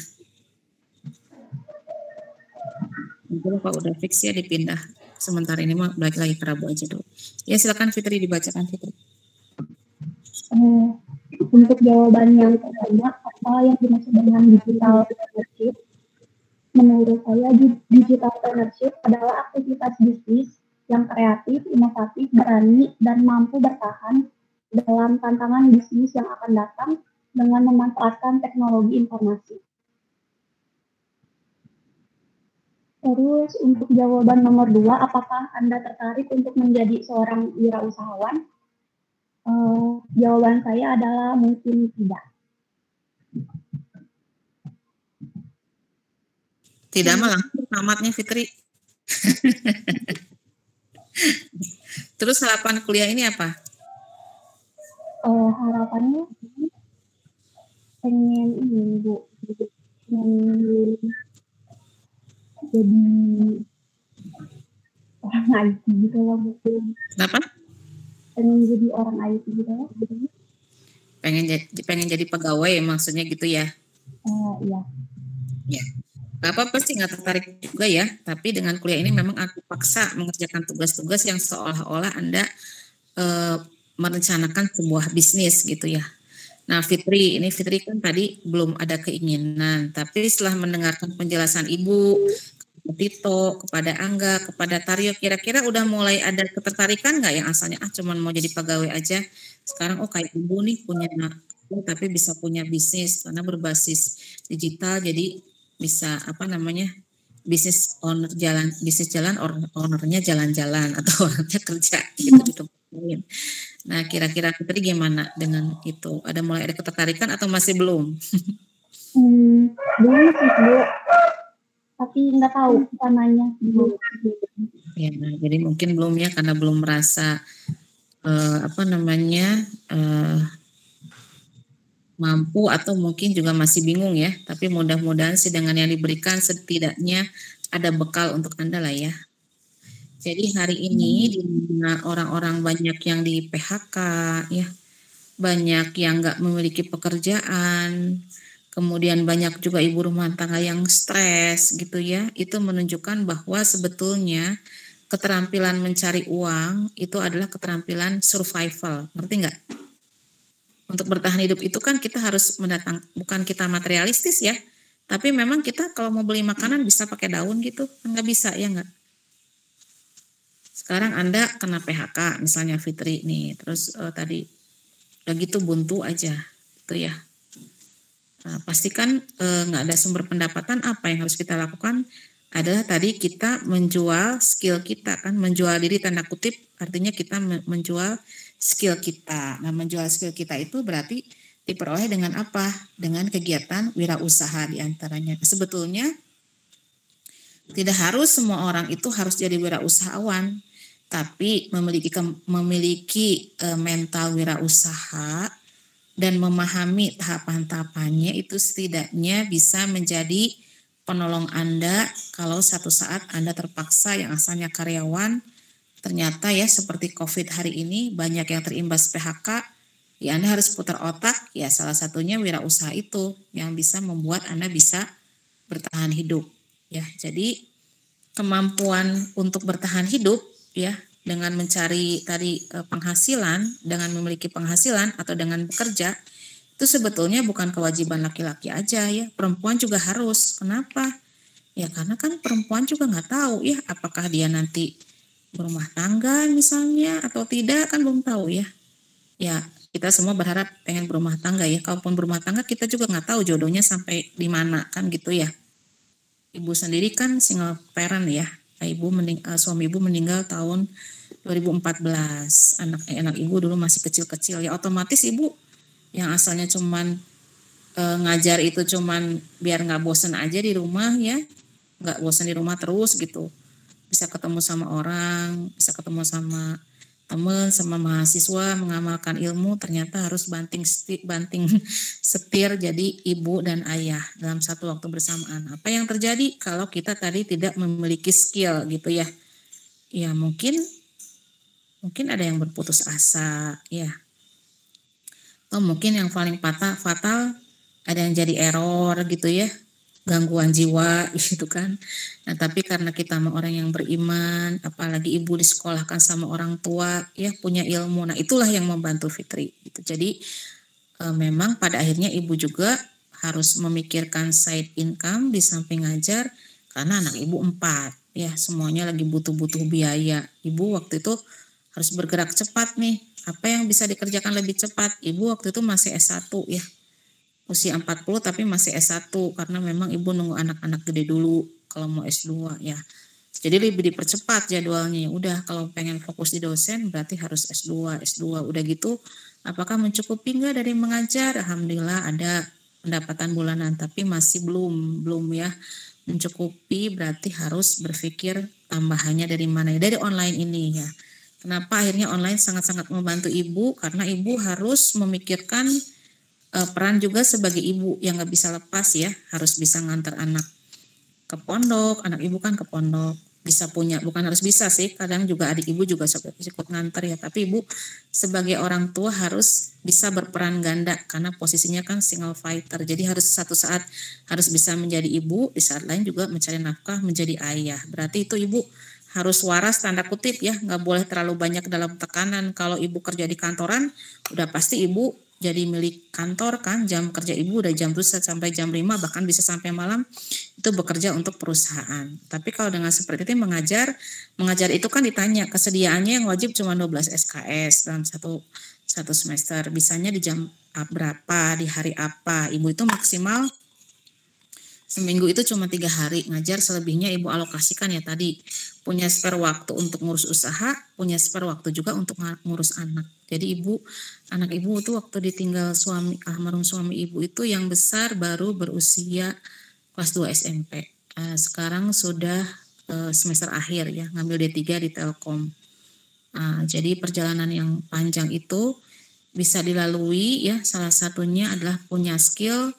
Itu kalau udah fix ya dipindah. Sementara ini mah balik lagi ke Rabu aja dulu. Ya silakan Fitri dibacakan Fitri. Untuk jawaban yang pertama, apa yang dimaksud dengan digital ownership? Menurut saya, digital ownership adalah aktivitas bisnis yang kreatif, inovatif, berani, dan mampu bertahan dalam tantangan bisnis yang akan datang dengan memanfaatkan teknologi informasi. Terus untuk jawaban nomor 2, apakah Anda tertarik untuk menjadi seorang wirausahawan? Jawaban saya adalah mungkin tidak. Tidak malah tamatnya Fitri. Terus harapan kuliah ini apa? Harapannya pengen ini Bu, pengen jadi orang IT gitu loh Bu. Kenapa? Pengen jadi orang IT gitu loh. Pengen jadi pegawai maksudnya gitu ya? Iya. Ya. Gak apa-apa sih nggak tertarik juga ya, tapi dengan kuliah ini memang aku paksa mengerjakan tugas-tugas yang seolah-olah Anda merencanakan sebuah bisnis gitu ya. Nah Fitri kan tadi belum ada keinginan, tapi setelah mendengarkan penjelasan Ibu, Tito, kepada Angga, kepada Taryo, kira-kira udah mulai ada ketertarikan nggak yang asalnya cuman mau jadi pegawai aja, sekarang kayak Ibu nih punya tapi bisa punya bisnis karena berbasis digital, jadi bisa bisnis jalan ownernya jalan-jalan atau orangnya kerja gitu di tempat lain. Nah kira-kira Fitri gimana dengan itu? Ada mulai ada ketertarikan atau masih belum? Belum sih Bu, tapi nggak tahu sananya. Ya, jadi mungkin belum ya karena belum merasa mampu atau mungkin juga masih bingung ya. Tapi mudah-mudahan sih dengan yang diberikan setidaknya ada bekal untuk Anda lah ya. Jadi hari ini di mana orang-orang banyak yang di PHK ya, banyak yang nggak memiliki pekerjaan, kemudian banyak juga ibu rumah tangga yang stres gitu ya, itu menunjukkan bahwa sebetulnya keterampilan mencari uang itu adalah keterampilan survival, ngerti nggak? Untuk bertahan hidup itu kan kita harus bukan kita materialistis ya, tapi memang kita kalau mau beli makanan bisa pakai daun gitu, nggak bisa ya nggak? Sekarang Anda kena PHK misalnya Fitri nih, terus tadi udah gitu buntu aja gitu ya. Nah, pastikan nggak ada sumber pendapatan, apa yang harus kita lakukan adalah tadi kita menjual skill kita kan, menjual diri tanda kutip, artinya kita menjual skill kita. Nah menjual skill kita itu berarti diperoleh dengan apa? Dengan kegiatan wirausaha diantaranya. Sebetulnya tidak harus semua orang itu harus jadi wirausahawan, tapi memiliki mental wirausaha dan memahami tahapan-tahapannya itu setidaknya bisa menjadi penolong Anda kalau satu saat Anda terpaksa yang asalnya karyawan, ternyata ya seperti COVID hari ini banyak yang terimbas PHK, ya Anda harus putar otak, ya salah satunya wirausaha itu yang bisa membuat Anda bisa bertahan hidup. Ya, jadi kemampuan untuk bertahan hidup ya dengan mencari tadi penghasilan, dengan memiliki penghasilan atau dengan bekerja, itu sebetulnya bukan kewajiban laki-laki aja ya, perempuan juga harus. Kenapa? Ya karena kan perempuan juga nggak tahu ya apakah dia nanti berumah tangga misalnya atau tidak, kan belum tahu ya. Ya kita semua berharap pengen berumah tangga ya, kalaupun berumah tangga kita juga nggak tahu jodohnya sampai di mana kan gitu ya. Ibu sendiri kan single parent ya, suami ibu meninggal tahun 2014, anak ibu dulu masih kecil-kecil ya, otomatis ibu yang asalnya cuman ngajar itu cuman biar nggak bosan aja di rumah ya, nggak bosan di rumah terus gitu, bisa ketemu sama orang, bisa ketemu sama teman, sama mahasiswa, mengamalkan ilmu, ternyata harus banting setir jadi ibu dan ayah dalam satu waktu bersamaan. Apa yang terjadi kalau kita tadi tidak memiliki skill gitu ya, ya mungkin ada yang berputus asa ya, atau mungkin yang paling fatal ada yang jadi error gitu ya, gangguan jiwa gitu kan. Nah tapi karena kita sama orang yang beriman, apalagi ibu disekolahkan sama orang tua ya, punya ilmu, nah itulah yang membantu Fitri gitu. Jadi memang pada akhirnya ibu juga harus memikirkan side income di samping ngajar, karena anak ibu 4 ya, semuanya lagi butuh biaya. Ibu waktu itu harus bergerak cepat nih, apa yang bisa dikerjakan lebih cepat. Ibu waktu itu masih S1 ya, usia 40 tapi masih S1, karena memang ibu nunggu anak-anak gede dulu kalau mau S2 ya. Jadi lebih dipercepat jadwalnya. Udah kalau pengen fokus di dosen berarti harus S2. Udah gitu apakah mencukupi enggak dari mengajar? Alhamdulillah ada pendapatan bulanan, tapi masih belum ya mencukupi, berarti harus berpikir tambahannya dari mana ya, dari online ini ya. Kenapa akhirnya online sangat-sangat membantu ibu? Karena ibu harus memikirkan peran juga sebagai ibu yang nggak bisa lepas ya, harus bisa ngantar anak ke pondok, anak ibu kan ke pondok, bisa punya, bukan harus bisa sih, kadang juga adik ibu juga ikut ngantar ya, tapi ibu sebagai orang tua harus bisa berperan ganda karena posisinya kan single fighter, jadi harus satu saat harus bisa menjadi ibu, di saat lain juga mencari nafkah menjadi ayah. Berarti itu ibu harus waras tanda kutip ya, nggak boleh terlalu banyak dalam tekanan. Kalau ibu kerja di kantoran udah pasti ibu jadi milik kantor kan, jam kerja ibu udah jam 7 sampai jam 5 bahkan bisa sampai malam itu bekerja untuk perusahaan. Tapi kalau dengan seperti itu mengajar itu kan ditanya kesediaannya, yang wajib cuma 12 SKS dalam satu semester, bisanya di jam berapa, di hari apa. Ibu itu maksimal seminggu itu cuma 3 hari ngajar, selebihnya ibu alokasikan ya tadi, punya spare waktu untuk ngurus usaha, punya spare waktu juga untuk ngurus anak. Jadi anak ibu itu waktu ditinggal almarhum suami ibu itu yang besar baru berusia kelas 2 SMP. Sekarang sudah semester akhir ya, ngambil D3 di Telkom. Jadi perjalanan yang panjang itu bisa dilalui ya, salah satunya adalah punya skill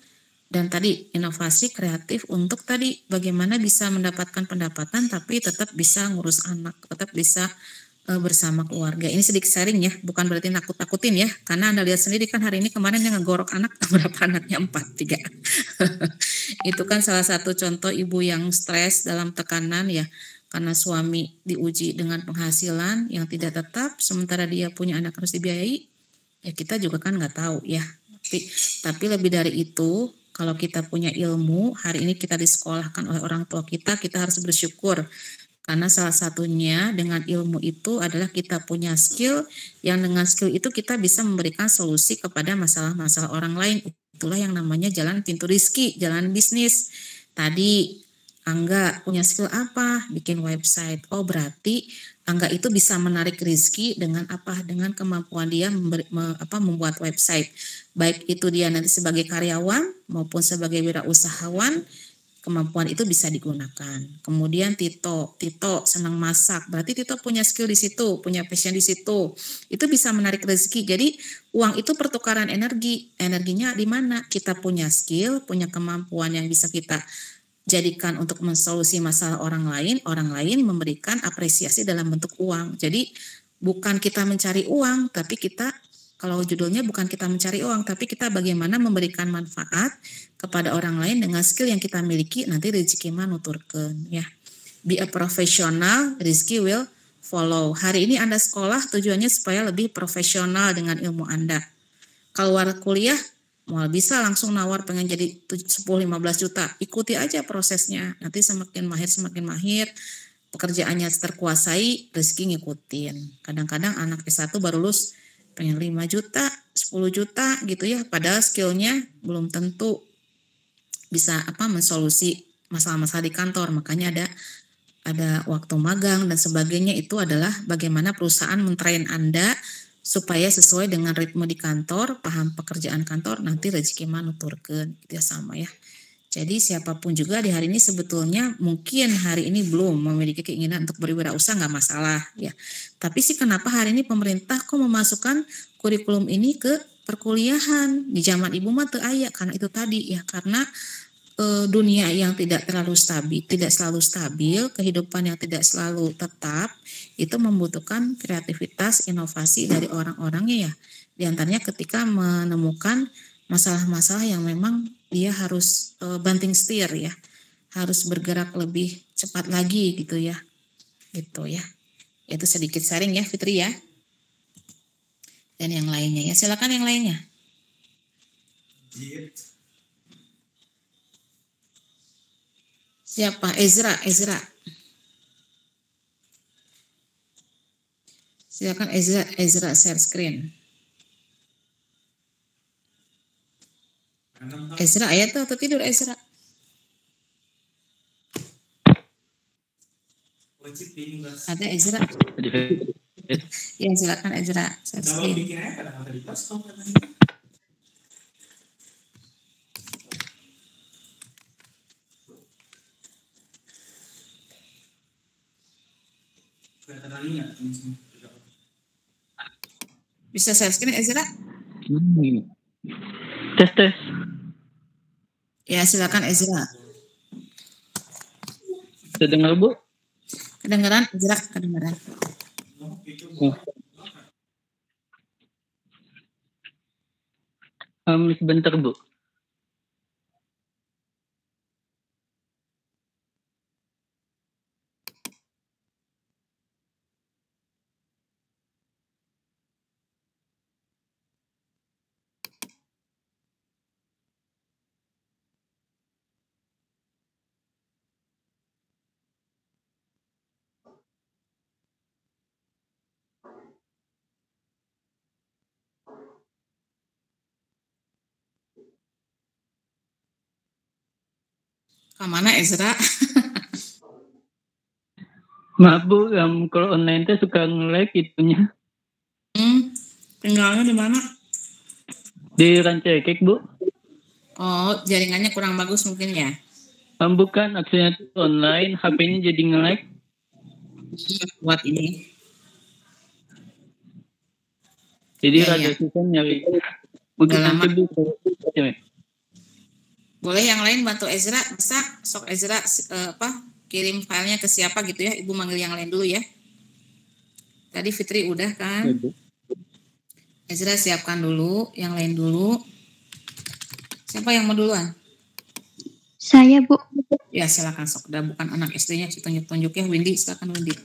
dan tadi inovasi kreatif untuk tadi bagaimana bisa mendapatkan pendapatan tapi tetap bisa ngurus anak, tetap bisa bersama keluarga. Ini sedikit sharing ya, bukan berarti nakut-nakutin ya, karena Anda lihat sendiri kan hari ini kemarin yang ngegorok anak, berapa anaknya? 4, 3. Itu kan salah satu contoh ibu yang stres dalam tekanan ya, karena suami diuji dengan penghasilan yang tidak tetap, sementara dia punya anak harus dibiayai, ya kita juga kan nggak tahu ya. Tapi lebih dari itu, kalau kita punya ilmu, hari ini kita disekolahkan oleh orang tua kita harus bersyukur. Karena salah satunya dengan ilmu itu adalah kita punya skill, yang dengan skill itu kita bisa memberikan solusi kepada masalah-masalah orang lain. Itulah yang namanya jalan pintu rezeki, jalan bisnis. Tadi Angga punya skill apa? Bikin website. Oh berarti Angga itu bisa menarik rezeki dengan apa? Dengan kemampuan dia membuat website. Baik itu dia nanti sebagai karyawan maupun sebagai wirausahawan, kemampuan itu bisa digunakan. Kemudian Tito senang masak, berarti Tito punya skill di situ, punya passion di situ. Itu bisa menarik rezeki. Jadi uang itu pertukaran energi. Energinya di mana? Kita punya skill, punya kemampuan yang bisa kita jadikan untuk mensolusi masalah orang lain memberikan apresiasi dalam bentuk uang. Jadi bukan kita mencari uang, tapi kita, kalau judulnya bukan kita mencari uang, tapi kita bagaimana memberikan manfaat kepada orang lain dengan skill yang kita miliki, nanti rezeki mah nuturkeun ya. Be a professional, rezeki will follow. Hari ini Anda sekolah tujuannya supaya lebih profesional dengan ilmu Anda. Keluar kuliah, mau bisa langsung nawar pengen jadi 10-15 juta, ikuti aja prosesnya. Nanti semakin mahir, pekerjaannya terkuasai, rezeki ngikutin. Kadang-kadang anak S1 baru lulus pengen 5 juta, 10 juta gitu ya, padahal skillnya belum tentu bisa mensolusi masalah-masalah di kantor. Makanya ada waktu magang dan sebagainya. Itu adalah bagaimana perusahaan mentrain Anda supaya sesuai dengan ritme di kantor, paham pekerjaan kantor, nanti rezeki mah nuturkeun, itu ya sama ya. Jadi siapapun juga di hari ini sebetulnya mungkin hari ini belum memiliki keinginan untuk berwirausaha, nggak masalah ya. Tapi sih kenapa hari ini pemerintah kok memasukkan kurikulum ini ke perkuliahan? Di zaman ibu mah teu aya, karena itu tadi ya, karena dunia yang tidak selalu stabil, kehidupan yang tidak selalu tetap, itu membutuhkan kreativitas, inovasi dari orang-orangnya ya. Di antaranya ketika menemukan masalah-masalah yang memang dia harus banting setir ya, harus bergerak lebih cepat lagi gitu ya. Itu sedikit sharing ya Fitri ya. Dan yang lainnya ya, silakan yang lainnya. Siapa? Ezra. Silakan Ezra share screen. Ezra, ayat atau tidur Ezra? Ada Ezra? Ya silakan Ezra share screen. Bisa share screen Ezra? Tes. Ya silakan Ezra. Terdengar Bu? Kedengaran Ezra? Kedengaran. Sebentar Bu. Kemana Ezra? Maaf Bu, kalau online teh suka nge-lag itunya. Tinggalnya di mana? Di Rancaikek Bu. Oh, jaringannya kurang bagus mungkin ya? Bukan, aksesnya online, HP-nya jadi nge-lag. Buat ini. Jadi Ya, rada ya. susah nyari. Mungkin Udah nanti lama. Bu. Ya. Boleh yang lain bantu Ezra? Bisa sok Ezra kirim filenya ke siapa gitu ya? Ibu manggil yang lain dulu ya. Tadi Fitri udah kan? Ya, Bu. Ezra siapkan dulu, yang lain dulu. Siapa yang mau duluan? Saya Bu. Ya silakan sok. Udah bukan anak SD-nya, tunjuk-tunjuk ya. Windy, silakan Windy.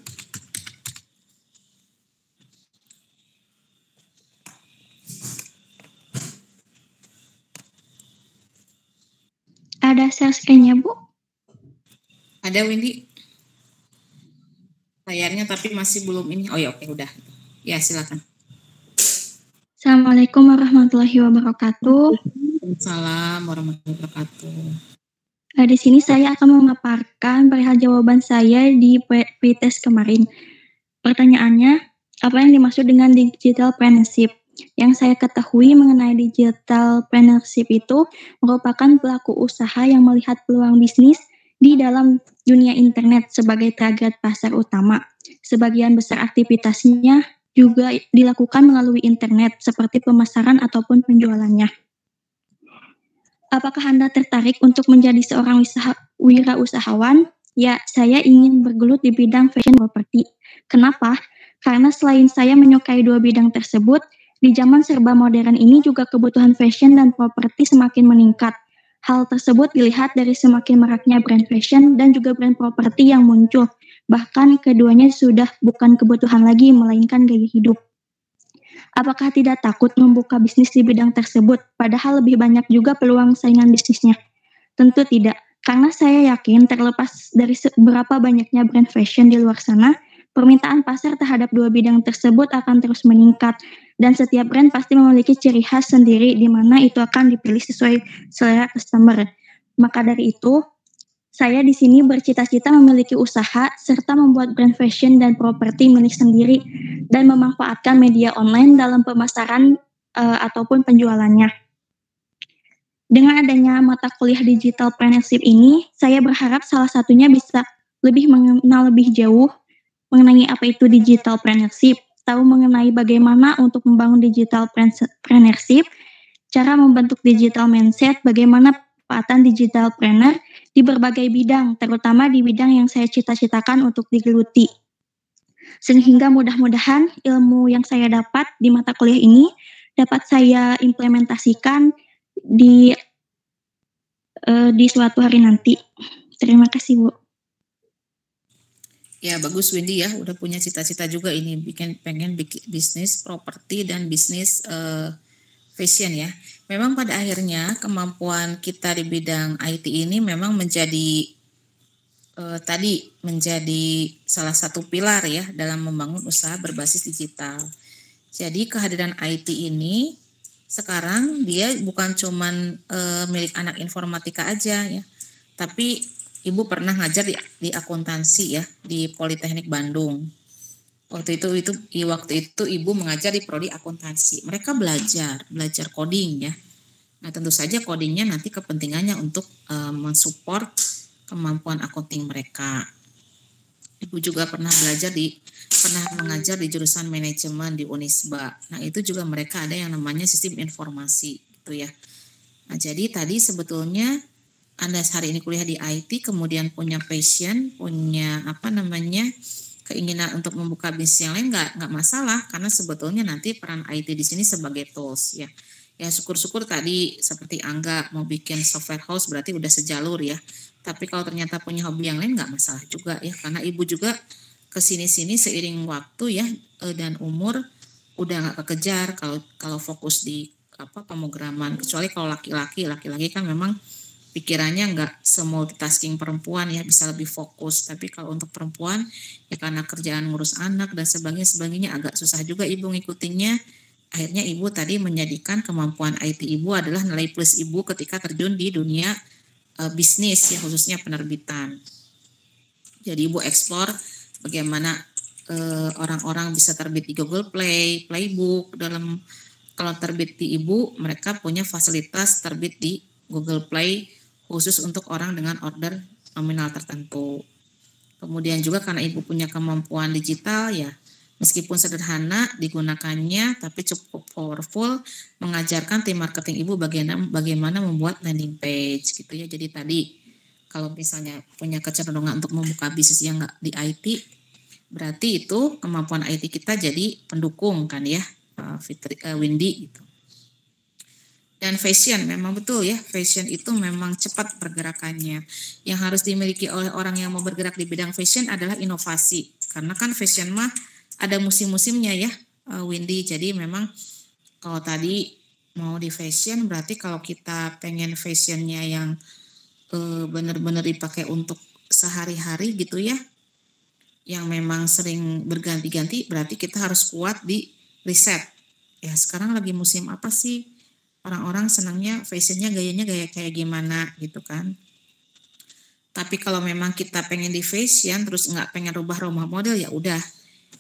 Ada share screen-nya Bu? Ada Windy? Layarnya tapi masih belum ini. Oh ya oke udah. Ya silakan. Assalamualaikum warahmatullahi wabarakatuh. Salam warahmatullahi wabarakatuh. Di sini saya akan memaparkan perihal jawaban saya di pretest kemarin. Pertanyaannya, apa yang dimaksud dengan digital partnership? Yang saya ketahui mengenai digital partnership itu merupakan pelaku usaha yang melihat peluang bisnis di dalam dunia internet sebagai target pasar utama. Sebagian besar aktivitasnya juga dilakukan melalui internet seperti pemasaran ataupun penjualannya. Apakah Anda tertarik untuk menjadi seorang wirausahawan? Ya, saya ingin bergelut di bidang fashion property. Kenapa? Karena selain saya menyukai dua bidang tersebut, di zaman serba modern ini juga kebutuhan fashion dan properti semakin meningkat. Hal tersebut dilihat dari semakin maraknya brand fashion dan juga brand properti yang muncul. Bahkan keduanya sudah bukan kebutuhan lagi, melainkan gaya hidup. Apakah tidak takut membuka bisnis di bidang tersebut, padahal lebih banyak juga peluang saingan bisnisnya? Tentu tidak, karena saya yakin terlepas dari seberapa banyaknya brand fashion di luar sana, permintaan pasar terhadap dua bidang tersebut akan terus meningkat, dan setiap brand pasti memiliki ciri khas sendiri di mana itu akan dipilih sesuai selera customer. Maka dari itu, saya di sini bercita-cita memiliki usaha serta membuat brand fashion dan properti milik sendiri dan memanfaatkan media online dalam pemasaran ataupun penjualannya. Dengan adanya mata kuliah digital partnership ini, saya berharap salah satunya bisa lebih mengenal lebih jauh mengenai apa itu digital partnership, tahu mengenai bagaimana untuk membangun digital partnership, cara membentuk digital mindset, bagaimana pemanfaatan digital planner di berbagai bidang, terutama di bidang yang saya cita-citakan untuk digeluti. Sehingga mudah-mudahan ilmu yang saya dapat di mata kuliah ini dapat saya implementasikan di suatu hari nanti. Terima kasih, Bu. Ya bagus Windy ya, udah punya cita-cita juga ini pengen bikin bisnis properti dan bisnis fashion ya. Memang pada akhirnya kemampuan kita di bidang IT ini memang menjadi salah satu pilar ya dalam membangun usaha berbasis digital. Jadi kehadiran IT ini sekarang dia bukan cuman milik anak informatika aja ya, tapi Ibu pernah ngajar di akuntansi ya di Politeknik Bandung. Waktu itu Ibu mengajar di prodi akuntansi. Mereka belajar coding ya. Nah tentu saja codingnya nanti kepentingannya untuk mensupport kemampuan accounting mereka. Ibu juga pernah mengajar di jurusan manajemen di Unisba. Nah itu juga mereka ada yang namanya sistem informasi gitu ya. Nah jadi tadi sebetulnya Anda hari ini kuliah di IT, kemudian punya passion, punya keinginan untuk membuka bisnis yang lain, nggak masalah, karena sebetulnya nanti peran IT di sini sebagai tools ya. Ya syukur-syukur tadi seperti Angga mau bikin software house berarti udah sejalur ya. Tapi kalau ternyata punya hobi yang lain nggak masalah juga ya, karena Ibu juga kesini-sini seiring waktu ya dan umur udah nggak kekejar kalau fokus di pemrograman, kecuali kalau laki-laki kan memang pikirannya nggak semultitasking perempuan ya, bisa lebih fokus. Tapi kalau untuk perempuan ya karena kerjaan ngurus anak dan sebagainya agak susah juga Ibu ngikutinnya. Akhirnya Ibu tadi menjadikan kemampuan IT Ibu adalah nilai plus Ibu ketika terjun di dunia bisnis ya, khususnya penerbitan. Jadi Ibu eksplor bagaimana orang-orang bisa terbit di Google Play, Playbook. Kalau terbit di Ibu, mereka punya fasilitas terbit di Google Play khusus untuk orang dengan order nominal tertentu. Kemudian juga karena Ibu punya kemampuan digital ya, meskipun sederhana digunakannya tapi cukup powerful, mengajarkan tim marketing Ibu bagaimana membuat landing page gitu ya. Jadi tadi kalau misalnya punya kecenderungan untuk membuka bisnis yang nggak di IT, berarti itu kemampuan IT kita jadi pendukung kan ya, Windy gitu. Dan fashion memang betul ya, fashion itu memang cepat pergerakannya. Yang harus dimiliki oleh orang yang mau bergerak di bidang fashion adalah inovasi. Karena kan fashion mah ada musim-musimnya ya, Windy. Jadi memang kalau tadi mau di fashion berarti kalau kita pengen fashionnya yang benar-benar dipakai untuk sehari-hari gitu ya, yang memang sering berganti-ganti, berarti kita harus kuat di riset. Ya sekarang lagi musim apa sih? Orang-orang senangnya fashionnya gayanya gaya kayak gimana gitu kan. Tapi kalau memang kita pengen di fashion terus nggak pengen rubah-rubah model, ya udah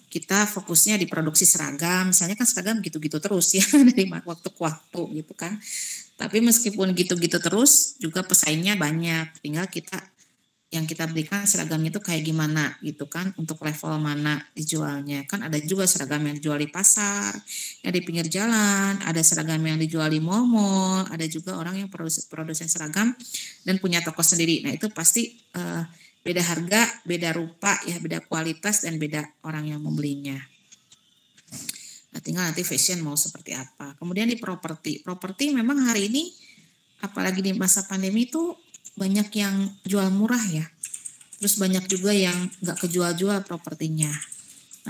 kita fokusnya di produksi seragam. Misalnya kan seragam gitu-gitu terus ya dari waktu ke waktu gitu kan. Tapi meskipun gitu-gitu terus juga pesaingnya banyak. Tinggal yang kita berikan seragamnya itu kayak gimana gitu kan, untuk level mana dijualnya. Kan ada juga seragam yang dijual di pasar, yang di pinggir jalan, ada seragam yang dijual di mall-mall, ada juga orang yang produsen seragam dan punya toko sendiri. Nah itu pasti beda harga, beda rupa ya, beda kualitas dan beda orang yang membelinya. Nah tinggal nanti fashion mau seperti apa. Kemudian di properti memang hari ini apalagi di masa pandemi itu banyak yang jual murah ya, terus banyak juga yang nggak kejual-jual propertinya.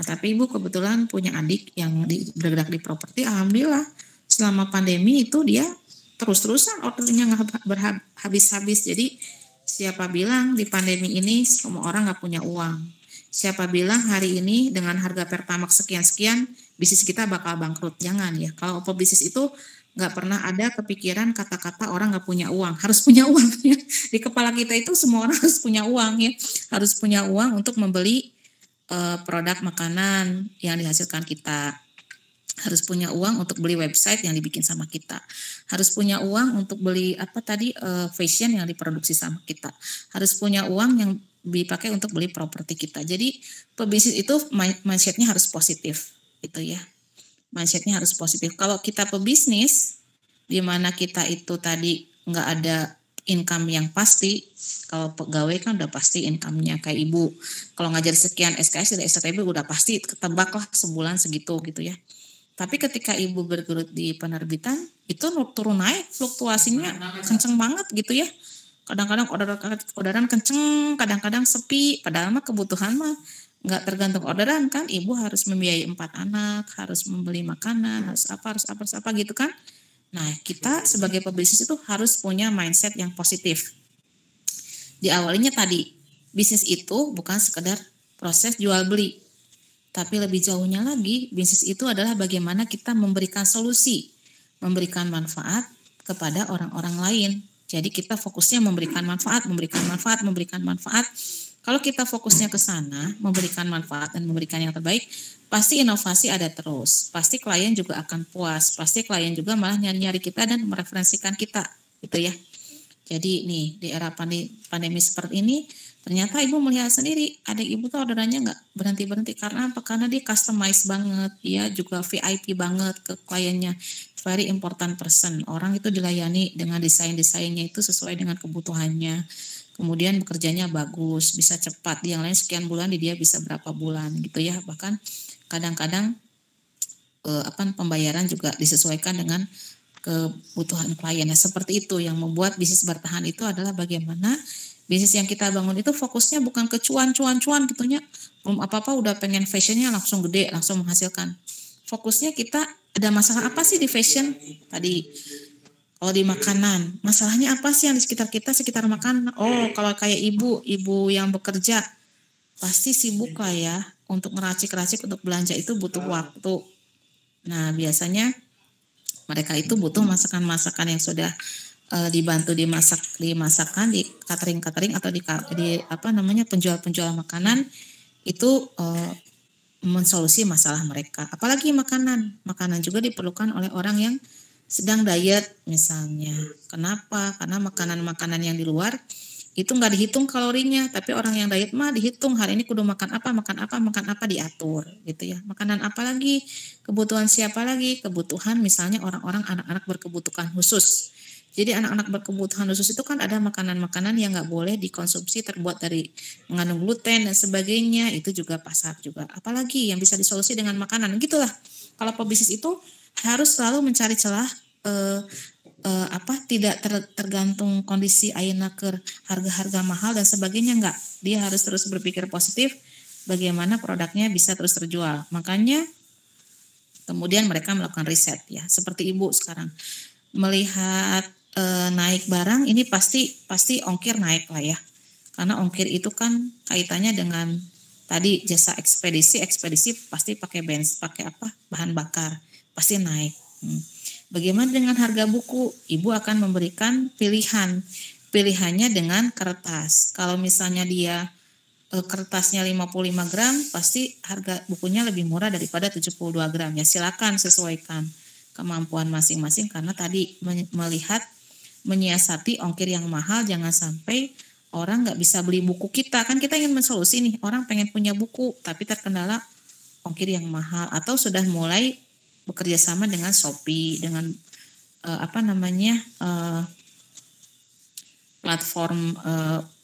Nah tapi Ibu kebetulan punya adik yang bergerak di properti, alhamdulillah selama pandemi itu dia terus-terusan ordernya nggak habis-habis. Jadi siapa bilang di pandemi ini semua orang nggak punya uang? Siapa bilang hari ini dengan harga Pertamax sekian-sekian bisnis kita bakal bangkrut? Jangan ya. Kalau pebisnis itu nggak pernah ada kepikiran kata-kata orang nggak punya uang, harus punya uang ya. Di kepala kita itu semua orang harus punya uang ya, harus punya uang untuk membeli produk makanan yang dihasilkan kita, harus punya uang untuk beli website yang dibikin sama kita, harus punya uang untuk beli fashion yang diproduksi sama kita, harus punya uang yang dipakai untuk beli properti kita. Jadi pebisnis itu mindsetnya harus positif gitu ya. Mindsetnya harus positif. Kalau kita pebisnis, di mana kita itu tadi nggak ada income yang pasti. Kalau pegawai kan udah pasti income-nya, kayak ibu kalau ngajar sekian SKS dari STB udah pasti ketebak lah sebulan segitu gitu ya. Tapi ketika ibu bergelut di penerbitan itu turun naik, fluktuasinya kenceng banget gitu ya. Kadang-kadang orderan kenceng, kadang-kadang sepi, padahal mah kebutuhan mah nggak tergantung orderan kan. Ibu harus membiayai 4 anak, harus membeli makanan, harus apa gitu kan. Nah, kita sebagai pebisnis itu harus punya mindset yang positif. Diawalinya tadi, bisnis itu bukan sekedar proses jual beli, tapi lebih jauhnya lagi, bisnis itu adalah bagaimana kita memberikan solusi, memberikan manfaat kepada orang-orang lain. Jadi kita fokusnya memberikan manfaat. Kalau kita fokusnya ke sana, memberikan manfaat dan memberikan yang terbaik, pasti inovasi ada terus. Pasti klien juga akan puas. Pasti klien juga malah nyari-nyari kita dan mereferensikan kita, gitu ya. Jadi nih di era pandemi seperti ini, ternyata ibu melihat sendiri, adik ibu tuh orderannya nggak berhenti-berhenti. Karena apa? Karena dia customize banget, dia juga VIP banget ke kliennya. Very important person. Orang itu dilayani dengan desain-desainnya itu sesuai dengan kebutuhannya. Kemudian bekerjanya bagus, bisa cepat. Yang lain sekian bulan, dia bisa berapa bulan gitu ya. Bahkan kadang-kadang pembayaran juga disesuaikan dengan kebutuhan kliennya. Seperti itu yang membuat bisnis bertahan itu adalah bagaimana bisnis yang kita bangun itu fokusnya bukan ke cuan gitunya. Belum apa-apa udah pengen fashionnya langsung gede, langsung menghasilkan. Fokusnya kita ada masalah apa sih di fashion tadi. Kalau di makanan, masalahnya apa sih yang di sekitar kita, sekitar makanan? Oh, kalau kayak ibu yang bekerja, pasti sibuk lah ya. Untuk ngeracik-racik, untuk belanja itu butuh waktu. Nah, biasanya mereka itu butuh masakan-masakan yang sudah dibantu dimasakkan di catering atau di penjual-penjual makanan itu mensolusi masalah mereka. Apalagi makanan juga diperlukan oleh orang yang sedang diet misalnya. Kenapa? Karena makanan-makanan yang di luar itu nggak dihitung kalorinya, tapi orang yang diet mah dihitung, hari ini kudu makan apa diatur gitu ya. Makanan apa lagi, kebutuhan siapa lagi, kebutuhan misalnya orang-orang anak-anak berkebutuhan khusus. Jadi anak-anak berkebutuhan khusus itu kan ada makanan-makanan yang nggak boleh dikonsumsi, terbuat dari mengandung gluten dan sebagainya, itu juga pasar juga. Apalagi yang bisa disolusi dengan makanan, gitulah. Kalau pebisnis itu harus selalu mencari celah tidak tergantung kondisi ayeuna ke harga-harga mahal dan sebagainya, enggak. Dia harus terus berpikir positif bagaimana produknya bisa terus terjual. Makanya kemudian mereka melakukan riset ya. Seperti ibu sekarang melihat naik barang ini pasti ongkir naik lah ya. Karena ongkir itu kan kaitannya dengan tadi jasa ekspedisi pasti pakai bahan bakar, pasti naik. Bagaimana dengan harga buku? Ibu akan memberikan pilihannya dengan kertas. Kalau misalnya dia kertasnya 55 gram, pasti harga bukunya lebih murah daripada 72 gram. Ya silakan sesuaikan kemampuan masing-masing, karena tadi menyiasati ongkir yang mahal, jangan sampai orang nggak bisa beli buku kita. Kan kita ingin mensolusi nih, orang pengen punya buku tapi terkendala ongkir yang mahal, atau sudah mulai bekerja sama dengan Shopee, dengan platform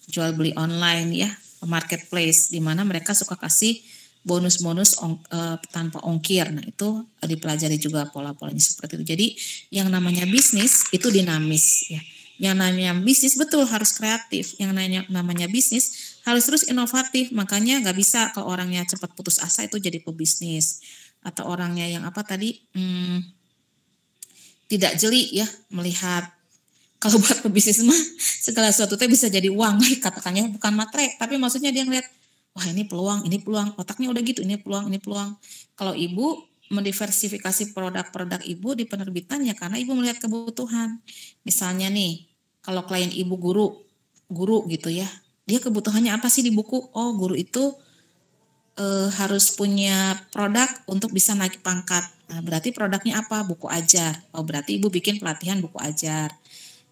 jual beli online ya, marketplace, di mana mereka suka kasih bonus-bonus tanpa ongkir. Nah itu dipelajari juga pola-polanya seperti itu. Jadi yang namanya bisnis itu dinamis ya. Yang namanya bisnis betul harus kreatif. Yang namanya bisnis harus terus inovatif. Makanya nggak bisa kalau orangnya cepat putus asa itu jadi pebisnis. Atau orangnya yang tidak jeli ya melihat. Kalau buat pebisnis mah segala sesuatu bisa jadi uang, katakannya bukan matre, tapi maksudnya dia ngeliat, wah ini peluang, otaknya udah gitu, ini peluang. Kalau ibu mendiversifikasi produk-produk ibu di penerbitan ya karena ibu melihat kebutuhan. Misalnya nih, kalau klien ibu guru gitu ya, dia kebutuhannya apa sih di buku? Oh, guru itu harus punya produk untuk bisa naik pangkat. Nah, berarti produknya apa? Buku ajar. Oh, berarti ibu bikin pelatihan buku ajar.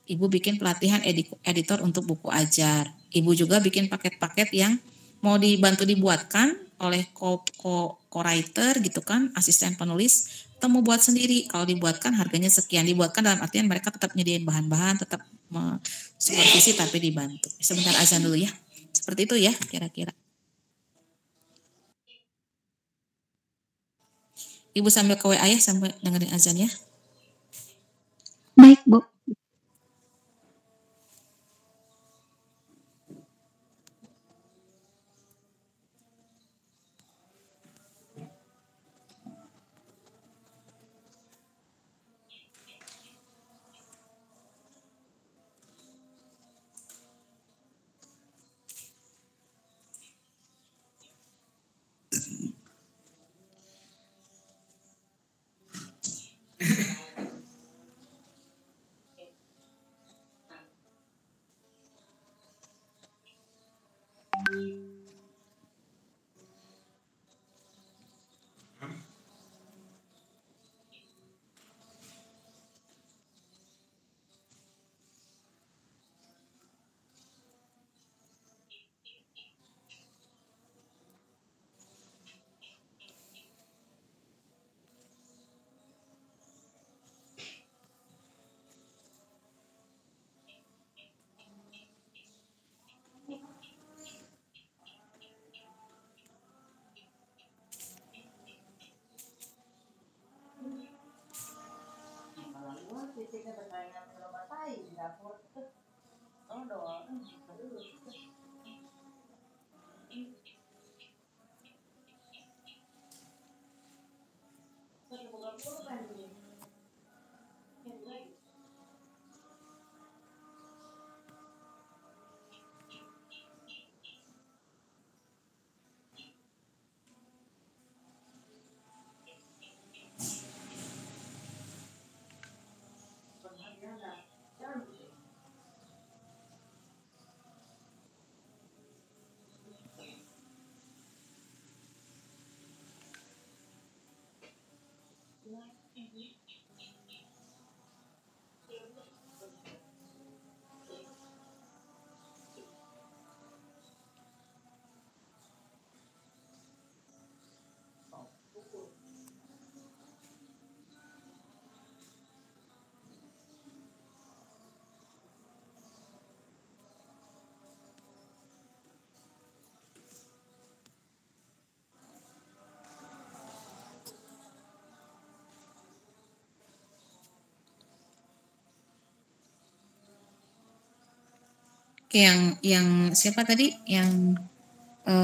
Ibu bikin pelatihan editor untuk buku ajar. Ibu juga bikin paket-paket yang mau dibantu dibuatkan oleh co-writer gitu kan, asisten penulis, atau mau buat sendiri. Kalau dibuatkan harganya sekian. Dibuatkan dalam artian mereka tetap nyediain bahan-bahan, tetap supervisi tapi dibantu. Sebentar azan dulu ya. Seperti itu ya kira-kira. Ibu sambil ke WA ya, sambil dengerin azan ya. Baik, Bu. Oke, yang siapa tadi? Yang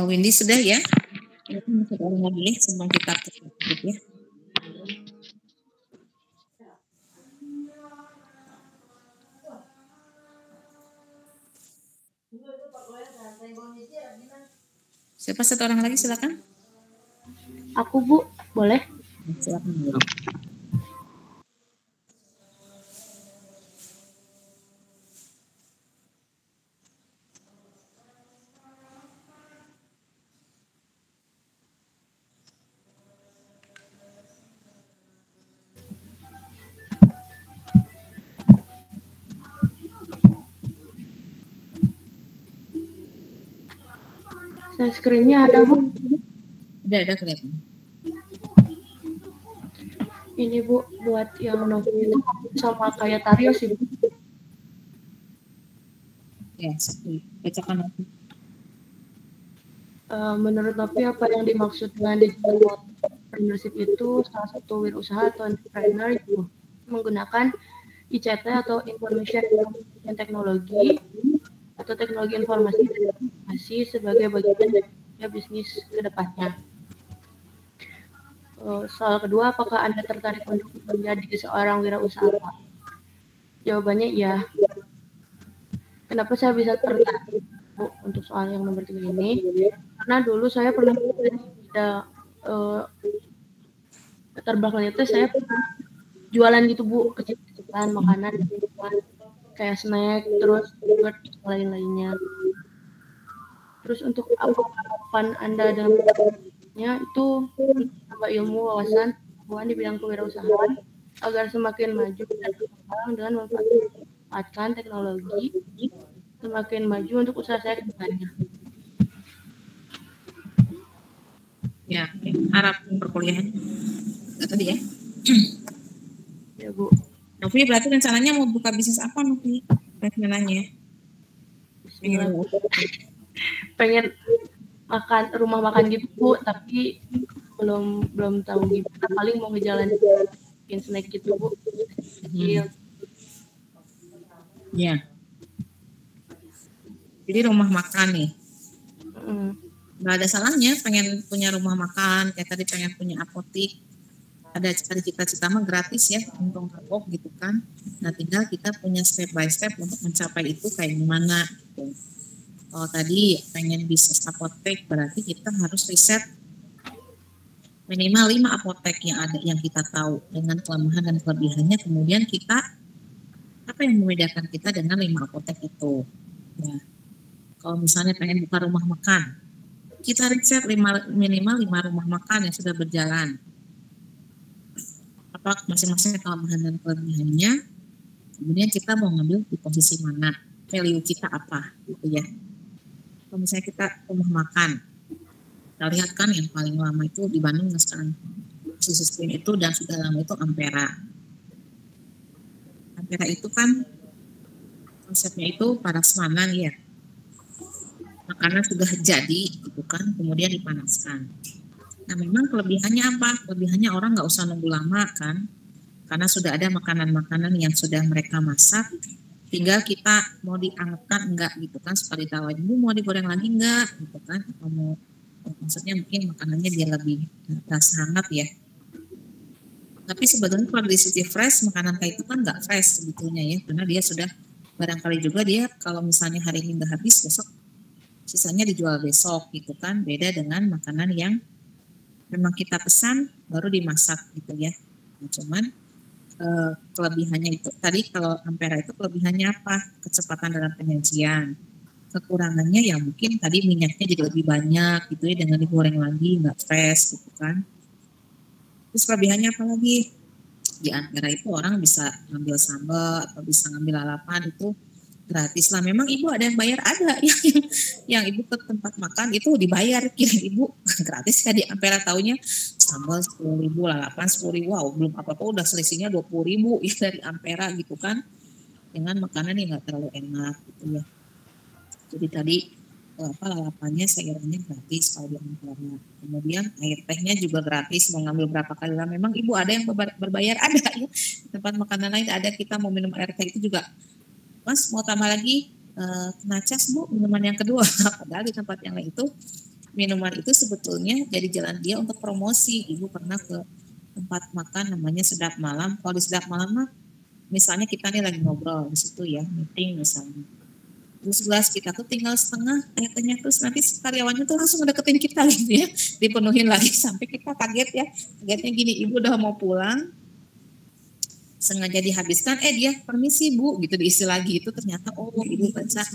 Windy sudah ya? Satu orang lagi ya, sebelum kita tutup ya. Siapa satu orang lagi, silakan. Aku, Bu, boleh? Silakan. Saya screen-nya ada, Bu. Ada kelihatan. Ini, Bu, buat yang novel itu sama kayak Tario sih, Bu. Ya, bacakan. Menurut Novi, apa yang dimaksud dengan digital entrepreneurship itu salah satu wirausaha atau entrepreneur itu menggunakan ICT atau Information Technology atau teknologi informasi dan komunikasi sebagai bagian dari bisnis ke depannya. Soal kedua, apakah Anda tertarik untuk menjadi seorang wirausaha? Jawabannya iya. Kenapa saya bisa tertarik, Bu, untuk soal yang nomor 3 ini? Karena dulu saya pernah latar belakang itu saya pernah jualan gitu, Bu, kecil-kecilan makanan kayak snack, terus yogurt, lain-lainnya. Terus untuk apa Anda dalamnya itu menambah ilmu, wawasan, pengetahuan di bidang kewirausahaan agar semakin maju dan berkembang dengan memanfaatkan teknologi, semakin maju untuk usaha saya ke depannya. Ya, harap perkuliahan tadi ya. Ya Bu. Novi berarti rencananya mau buka bisnis apa Novi? Rencananya? Pengen makan rumah makan gitu Bu, tapi belum tahu gimana. Paling mau ngejalanin bikin snack gitu Bu. Kecil. Ya. Jadi rumah makan nih. Nggak ada salahnya pengen punya rumah makan, kayak tadi pengen punya apotik. Ada cita-cita mah gratis ya, untung kapok gitu kan. Nah tinggal kita punya step by step untuk mencapai itu kayak gimana gitu. Kalau tadi pengen bisnis apotek, berarti kita harus riset minimal 5 apotek yang ada yang kita tahu dengan kelemahan dan kelebihannya. Kemudian kita apa yang membedakan kita dengan 5 apotek itu. Ya. Kalau misalnya pengen buka rumah makan, kita riset minimal 5 rumah makan yang sudah berjalan. Apa masing-masing kelemahan dan kelebihannya. Kemudian kita mau ngambil di posisi mana, value kita apa, gitu ya. Kalau misalnya kita rumah makan, kita lihat kan yang paling lama itu di Bandung sekarang sistem itu dan sudah lama itu Ampera. Ampera itu kan konsepnya itu prasmanan ya. Makanan sudah jadi gitu kan, kemudian dipanaskan. Nah memang kelebihannya apa? Kelebihannya orang nggak usah nunggu lama kan, karena sudah ada makanan-makanan yang sudah mereka masak, tinggal kita mau diangetkan enggak gitu kan, seperti tawarin, Bu mau digoreng lagi enggak gitu kan, atau mau maksudnya mungkin makanannya dia lebih rasa hangat ya. Tapi sebetulnya kalau di City Fresh makanan kayak itu kan nggak fresh sebetulnya ya, karena dia sudah barangkali juga dia kalau misalnya hari ini nggak habis besok sisanya dijual besok gitu kan, beda dengan makanan yang memang kita pesan baru dimasak gitu ya. Nah, cuman kelebihannya itu tadi kalau Ampera itu kelebihannya apa? Kecepatan dalam penyajian. Kekurangannya ya mungkin tadi minyaknya jadi lebih banyak gitu ya, dengan digoreng lagi nggak fresh gitu kan. Terus kelebihannya apa lagi? Di Ampera itu orang bisa ngambil sambal atau bisa ngambil lalapan itu gratis lah. Memang ibu ada yang bayar, ada yang ibu ke tempat makan itu dibayar, kira ibu gratis kan. Di Ampera taunya sambal 10.000, lalapan 10.000, wow belum apa-apa udah selisihnya 20.000 ya dari Ampera gitu kan, dengan makanan yang nggak terlalu enak gitu ya. Jadi tadi lalapannya sayurannya gratis kalau di Ampera. Kemudian air tehnya juga gratis, mau ngambil berapa kali lah. Memang ibu ada yang berbayar, ada ya. Di tempat makanan lain ada, kita mau minum air teh itu juga, Mas mau tambah lagi kena cas Bu minuman yang kedua. Padahal di tempat yang lain itu minuman itu sebetulnya jadi jalan dia untuk promosi. Ibu pernah ke tempat makan namanya Sedap Malam. Kalau di Sedap Malam mah misalnya kita nih lagi ngobrol di situ ya, meeting misalnya. Terus gelas kita tuh tinggal setengah tehnya, terus nanti karyawannya tuh langsung deketin kita gitu ya, dipenuhin lagi sampai kita kaget ya. Kagetnya gini, ibu udah mau pulang, sengaja dihabiskan, dia permisi Bu gitu diisi lagi. Itu ternyata ibu baca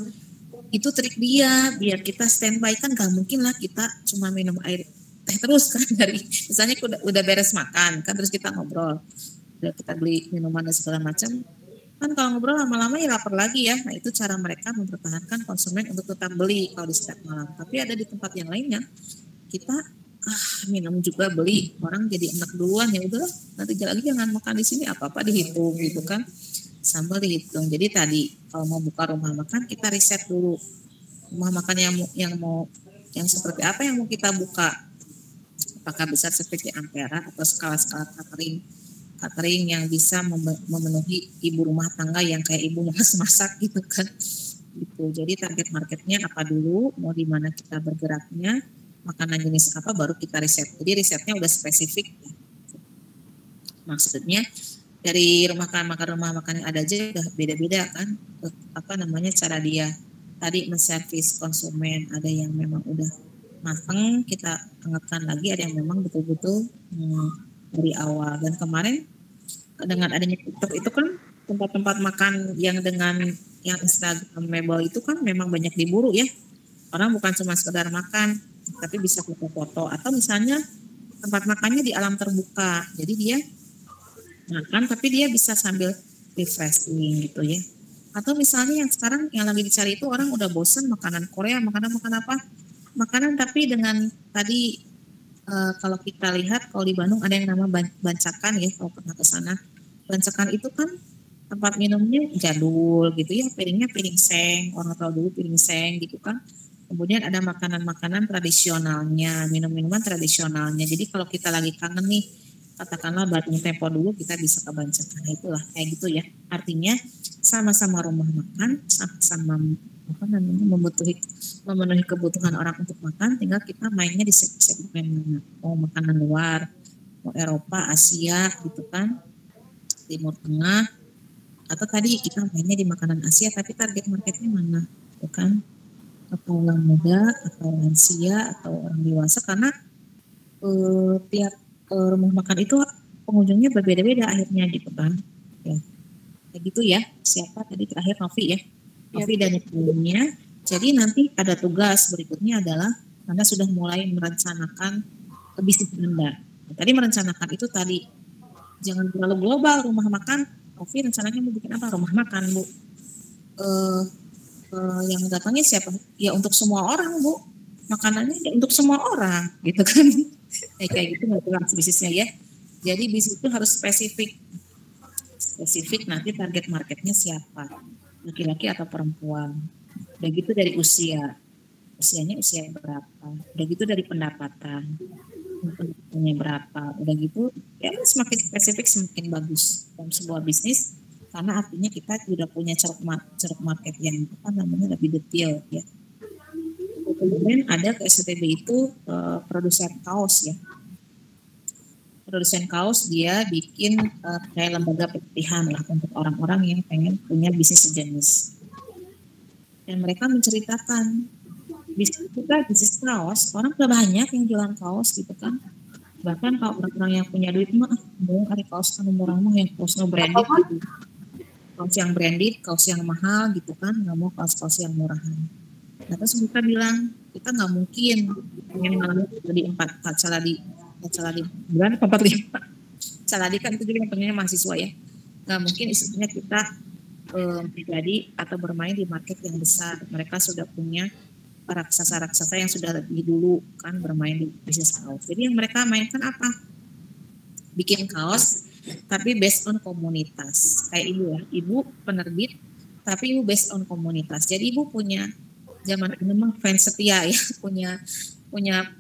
itu trik dia biar kita standby, kan gak mungkin lah kita cuma minum air teh terus kan, dari misalnya udah beres makan kan, terus kita ngobrol, udah kita beli minuman dan segala macam kan, kalau ngobrol lama-lama ya lapar lagi ya. Nah itu cara mereka mempertahankan konsumen untuk tetap beli kalau di Sedap Malam. Tapi ada di tempat yang lainnya kita minum juga beli, orang jadi enak duluan, ya udah nanti lagi jangan makan di sini, apa-apa dihitung gitu kan, sambal dihitung. Jadi tadi kalau mau buka rumah makan kita riset dulu rumah makan yang seperti apa yang mau kita buka, apakah besar seperti Ampera atau skala-skala catering yang bisa memenuhi ibu rumah tangga yang kayak ibu masak gitu kan gitu. Jadi target marketnya apa dulu, mau di mana kita bergeraknya, makanan jenis apa, baru kita riset. Jadi risetnya udah spesifik ya. Maksudnya dari rumah makan yang ada aja udah beda-beda kan, cara dia tadi menservis konsumen. Ada yang memang udah matang kita hangatkan lagi, ada yang memang betul-betul dari awal. Dan kemarin dengan adanya TikTok itu kan tempat-tempat makan yang dengan yang Instagramable itu kan memang banyak diburu ya. Orang bukan cuma sekedar makan, tapi bisa foto-foto, atau misalnya tempat makannya di alam terbuka, jadi dia makan tapi dia bisa sambil refreshing gitu ya. Atau misalnya yang sekarang yang lagi dicari itu, orang udah bosan makanan Korea, makanan apa, makanan tapi dengan tadi kalau kita lihat kalau di Bandung ada yang nama Bancakan ya, kalau pernah ke sana. Bancakan itu kan tempat minumnya jadul gitu ya, piringnya piring seng, orang tahu dulu piring seng gitu kan. Kemudian ada makanan-makanan tradisionalnya, minum-minuman tradisionalnya. Jadi kalau kita lagi kangen nih, katakanlah Bandung Tempo dulu, kita bisa ke Bancakan. Itulah kayak gitu ya. Artinya sama-sama rumah makan, sama-sama memenuhi kebutuhan orang untuk makan, tinggal kita mainnya di segmen mana. Mau makanan luar, mau Eropa, Asia gitu kan, Timur Tengah, atau tadi kita mainnya di makanan Asia, tapi target marketnya mana, gitu kan? Atau orang muda, atau lansia, atau orang dewasa, karena tiap rumah makan itu pengunjungnya berbeda-beda akhirnya gitu kan. Ya, kayak gitu ya. Siapa tadi terakhir Novi ya? Novi dan timnya. Jadi nanti ada tugas berikutnya adalah Anda sudah mulai merencanakan bisnis Anda. Tadi merencanakan itu tadi jangan terlalu global rumah makan. Novi rencananya mau bikin apa? Rumah makan, Bu. Yang datangnya siapa? Ya untuk semua orang, Bu. Makanannya ya untuk semua orang, gitu kan? Kayak gitu nggak bisnisnya ya. Jadi bisnis itu harus spesifik. Spesifik nanti target marketnya siapa? Laki-laki atau perempuan. Udah gitu dari usianya usia berapa? Udah gitu dari pendapatan. Pendapatannya berapa? Udah gitu ya semakin spesifik semakin bagus dalam sebuah bisnis. Karena artinya kita sudah punya ceruk market yang lebih detail ya. Kemudian ada ke STB itu produsen kaos ya. Produsen kaos dia bikin kayak lembaga pelatihan lah untuk orang-orang yang pengen punya bisnis sejenis. Dan mereka menceritakan bisnis kaos, orang udah banyak yang jualan kaos gitu kan. Bahkan kalau orang-orang yang punya duit mah mau ada kaos kan murah mah yang kaosnya branded gitu. Kaos yang branded, kaos yang mahal gitu kan, nggak mau kaos-kaos yang murahan. Nah, terus mereka bilang kita nggak mungkin pengen malam di 4 Caladi bulan 45. Caladi kan itu juga yang pengennya mahasiswa ya. Nggak mungkin istilahnya kita pribadi atau bermain di market yang besar. Mereka sudah punya raksasa-raksasa yang sudah lebih dulu kan bermain di bisnis kaos. Jadi yang mereka mainkan apa? Bikin kaos tapi based on komunitas. Kayak ibu ya, ibu penerbit tapi ibu based on komunitas. Jadi ibu punya zaman ini memang fans setia ya, punya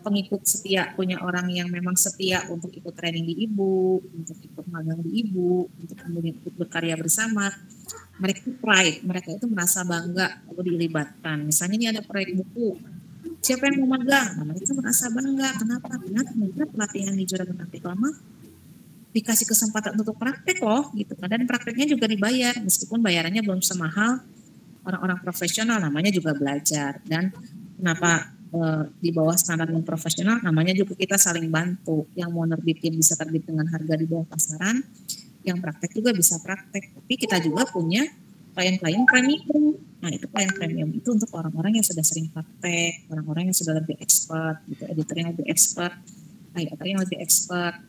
pengikut setia, punya orang yang memang setia untuk ikut training di ibu, untuk ikut magang di ibu, untuk kemudian ikut berkarya bersama. Mereka pride, mereka itu merasa bangga kalau dilibatkan. Misalnya ini ada proyek buku, siapa yang mau magang? Nah, mereka merasa bangga. Kenapa? Karena mereka pelatihan di Juragan Praktik Lama dikasih kesempatan untuk praktek loh, gitu kan. Dan prakteknya juga dibayar, meskipun bayarannya belum semahal orang-orang profesional, namanya juga belajar. Dan kenapa di bawah standar yang profesional, namanya juga kita saling bantu. Yang mau nerbitin bisa terbit dengan harga di bawah pasaran, yang praktek juga bisa praktek. Tapi kita juga punya klien-klien premium. Nah itu klien premium itu untuk orang-orang yang sudah sering praktek, orang-orang yang sudah lebih expert, gitu, editor yang lebih expert, editor yang lebih expert,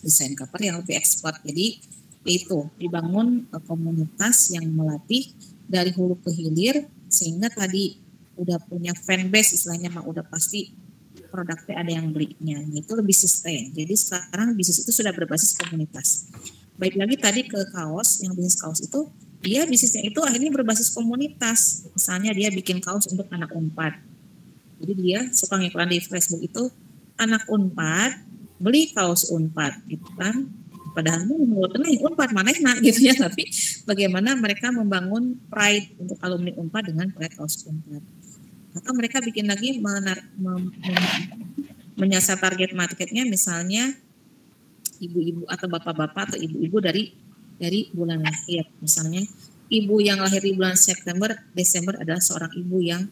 desain cover yang lebih expert. Jadi itu dibangun komunitas yang melatih dari hulu ke hilir, sehingga tadi udah punya fanbase istilahnya mah udah pasti produknya ada yang belinya. Itu lebih sustain. Jadi sekarang bisnis itu sudah berbasis komunitas. Baik lagi tadi ke kaos, yang bisnis kaos itu dia bisnisnya itu akhirnya berbasis komunitas. Misalnya dia bikin kaos untuk anak Unpad. Jadi dia suka ngiklan di Facebook itu anak Unpad beli kaos Unpad gitu kan. Padahal menurut Unpad manehna gitu ya, tapi bagaimana mereka membangun pride untuk alumni Unpad dengan proyek kaos Unpad. Atau mereka bikin lagi menyasar target marketnya misalnya ibu-ibu atau bapak-bapak atau ibu-ibu dari bulan lahir. Misalnya ibu yang lahir di bulan Desember adalah seorang ibu yang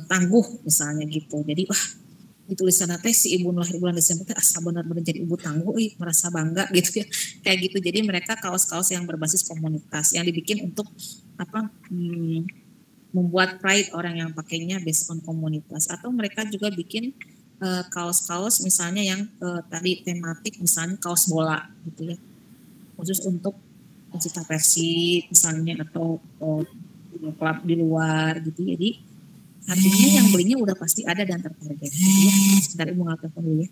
tangguh misalnya gitu. Jadi wah di tulisan teh si ibu lahir bulan Desember teh asa benar-benar jadi ibu tangguh, merasa bangga gitu ya. Kayak gitu. Jadi mereka kaos-kaos yang berbasis komunitas yang dibikin untuk membuat pride orang yang pakainya based on komunitas. Atau mereka juga bikin kaos-kaos misalnya yang tadi tematik, misalnya kaos bola gitu ya, khusus untuk pecinta Persib misalnya, atau klub di luar gitu. Jadi artinya yang belinya udah pasti ada dan tertarget gitu ya. Sebentar ibu ngatakan dulu ya.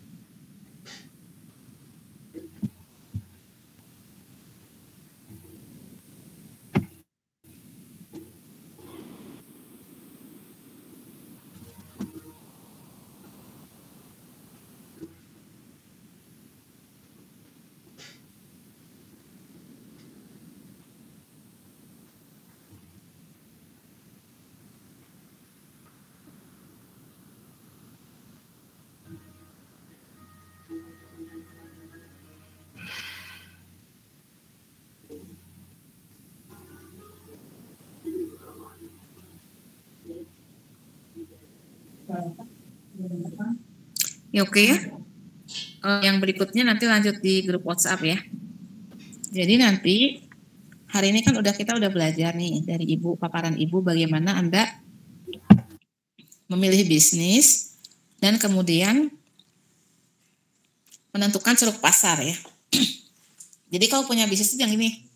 Ya oke ya. Yang berikutnya nanti lanjut di grup WhatsApp ya. Jadi nanti hari ini kan kita udah belajar nih dari Ibu, paparan Ibu bagaimana Anda memilih bisnis dan kemudian menentukan ceruk pasar ya. Jadi kalau punya bisnis itu yang ini.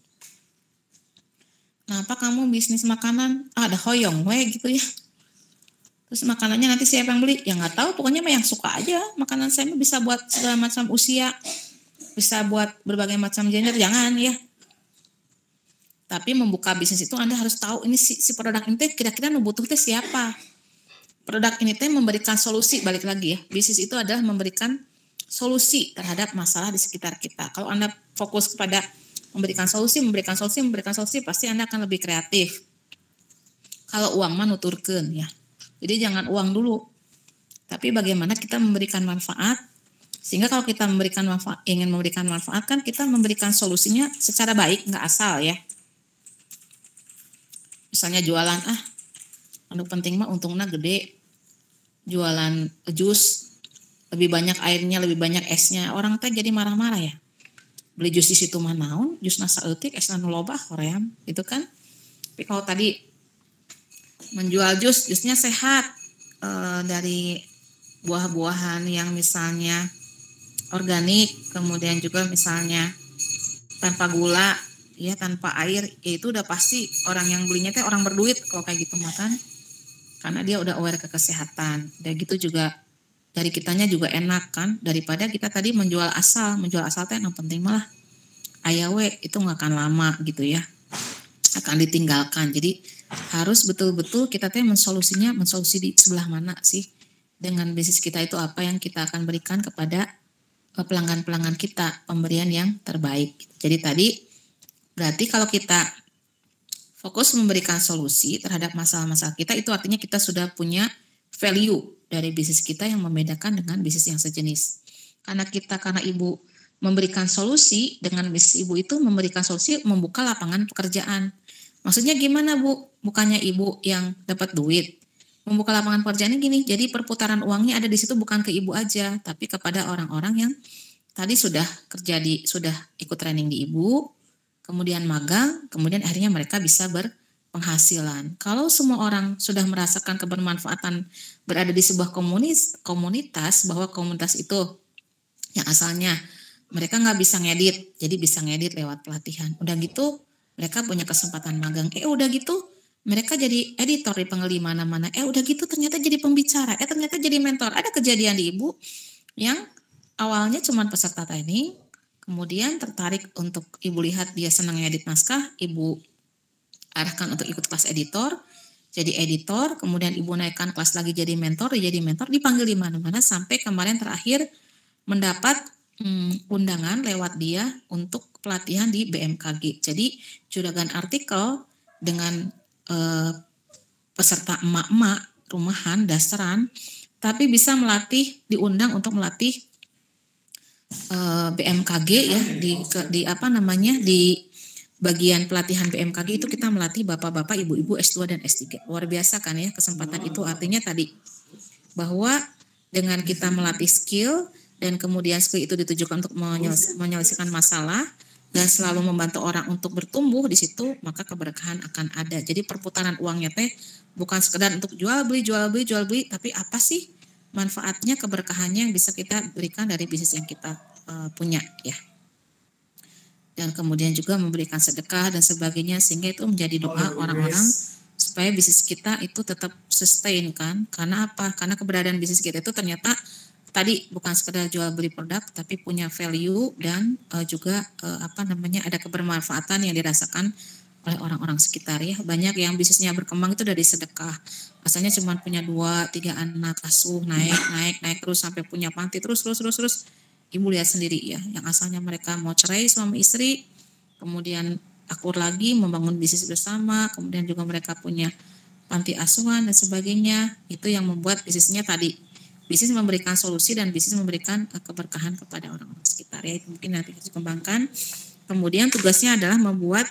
Kenapa kamu bisnis makanan? Ada hoyong we gitu ya. Terus makanannya nanti siapa yang beli? Ya nggak tahu, pokoknya mah yang suka aja. Makanan saya bisa buat segala macam usia, bisa buat berbagai macam gender, jangan ya. Tapi membuka bisnis itu Anda harus tahu ini si produk ini kira-kira butuhnya siapa. Produk ini memberikan solusi, balik lagi ya. Bisnis itu adalah memberikan solusi terhadap masalah di sekitar kita. Kalau Anda fokus kepada memberikan solusi, pasti Anda akan lebih kreatif. Kalau uang mah nuturkeun ya. Jadi jangan uang dulu. Tapi bagaimana kita memberikan manfaat, sehingga kalau kita ingin memberikan manfaat kan kita memberikan solusinya secara baik, nggak asal ya. Misalnya jualan, anu penting mah untungnya gede. Jualan jus, lebih banyak airnya, lebih banyak esnya. Orang teh jadi marah-marah ya. Beli jus di situ mah naon, jus nasa eutik, es anu loba hoream, gitu kan. Tapi kalau tadi menjual jusnya sehat, dari buah-buahan yang misalnya organik, kemudian juga misalnya tanpa gula, ya tanpa air, ya itu udah pasti orang yang belinya teh orang berduit kalau kayak gitu makan, karena dia udah aware ke kesehatan. Dan gitu juga dari kitanya juga enak kan, daripada kita tadi menjual asal teh yang penting malah ayawe itu nggak akan lama gitu ya, akan ditinggalkan. Jadi harus betul-betul kita teh mensolusi di sebelah mana sih dengan bisnis kita itu, apa yang kita akan berikan kepada pelanggan-pelanggan kita, pemberian yang terbaik. Jadi tadi berarti kalau kita fokus memberikan solusi terhadap masalah-masalah kita, itu artinya kita sudah punya value dari bisnis kita yang membedakan dengan bisnis yang sejenis. Karena Ibu memberikan solusi, dengan bisnis Ibu itu memberikan solusi, membuka lapangan pekerjaan. Maksudnya gimana Bu? Bukannya Ibu yang dapat duit. Membuka lapangan pekerjaan gini, jadi perputaran uangnya ada di situ bukan ke Ibu aja, tapi kepada orang-orang yang tadi sudah sudah ikut training di Ibu, kemudian magang, kemudian akhirnya mereka bisa berpenghasilan. Kalau semua orang sudah merasakan kebermanfaatan berada di sebuah komunitas, bahwa komunitas itu yang asalnya mereka nggak bisa ngedit, jadi bisa ngedit lewat pelatihan. Udah gitu mereka punya kesempatan magang. Udah gitu mereka jadi editor di Pengeli mana-mana. Udah gitu ternyata jadi pembicara. Ternyata jadi mentor. Ada kejadian di Ibu yang awalnya cuma peserta training, kemudian tertarik untuk Ibu lihat dia senang ngedit naskah, Ibu arahkan untuk ikut kelas editor, jadi editor, kemudian Ibu naikkan kelas lagi jadi mentor, dipanggil di mana-mana sampai kemarin terakhir mendapat undangan lewat dia untuk pelatihan di BMKG. Jadi juragan artikel dengan peserta emak-emak rumahan dasaran, tapi bisa diundang untuk melatih BMKG ya, di bagian pelatihan BMKG itu kita melatih bapak-bapak, ibu-ibu S2 dan S3. Luar biasa kan ya kesempatan itu, artinya tadi bahwa dengan kita melatih skill dan kemudian skill itu ditujukan untuk menyelesaikan masalah dan selalu membantu orang untuk bertumbuh di situ, maka keberkahan akan ada. Jadi perputaran uangnya teh bukan sekedar untuk jual beli, tapi apa sih manfaatnya, keberkahannya yang bisa kita berikan dari bisnis yang kita punya ya. Dan kemudian juga memberikan sedekah dan sebagainya, sehingga itu menjadi doa orang-orang supaya bisnis kita itu tetap sustain kan. Karena apa? Karena keberadaan bisnis kita itu ternyata tadi bukan sekedar jual beli produk, tapi punya value dan juga ada kebermanfaatan yang dirasakan oleh orang-orang sekitar ya. Banyak yang bisnisnya berkembang itu dari sedekah. Asalnya cuma punya 2-3 anak asuh, naik terus sampai punya panti terus. Ibu lihat sendiri ya, yang asalnya mereka mau cerai suami istri, kemudian akur lagi membangun bisnis bersama, kemudian juga mereka punya panti asuhan dan sebagainya. Itu yang membuat bisnisnya tadi, bisnis memberikan solusi dan bisnis memberikan keberkahan kepada orang-orang sekitar ya. Itu mungkin nanti kita kembangkan. Kemudian tugasnya adalah membuat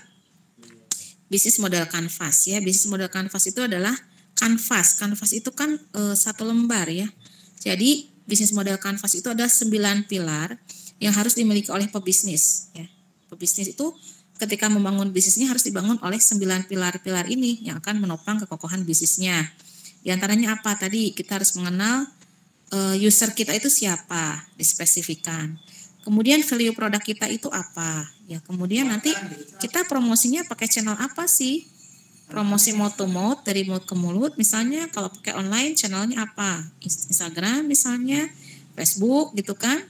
bisnis model kanvas ya. Bisnis model kanvas itu adalah kanvas itu kan satu lembar ya. Jadi bisnis model Canvas itu ada 9 pilar yang harus dimiliki oleh pebisnis. Ya. Pebisnis itu ketika membangun bisnisnya harus dibangun oleh 9 pilar-pilar ini yang akan menopang kekokohan bisnisnya. Di antaranya apa tadi? Kita harus mengenal user kita itu siapa, dispesifikan. Kemudian value produk kita itu apa? Ya, kemudian nanti kita promosinya pakai channel apa sih? Promosi mouth to mouth, dari mulut ke mulut, misalnya kalau pakai online channelnya apa? Instagram misalnya, Facebook gitu kan.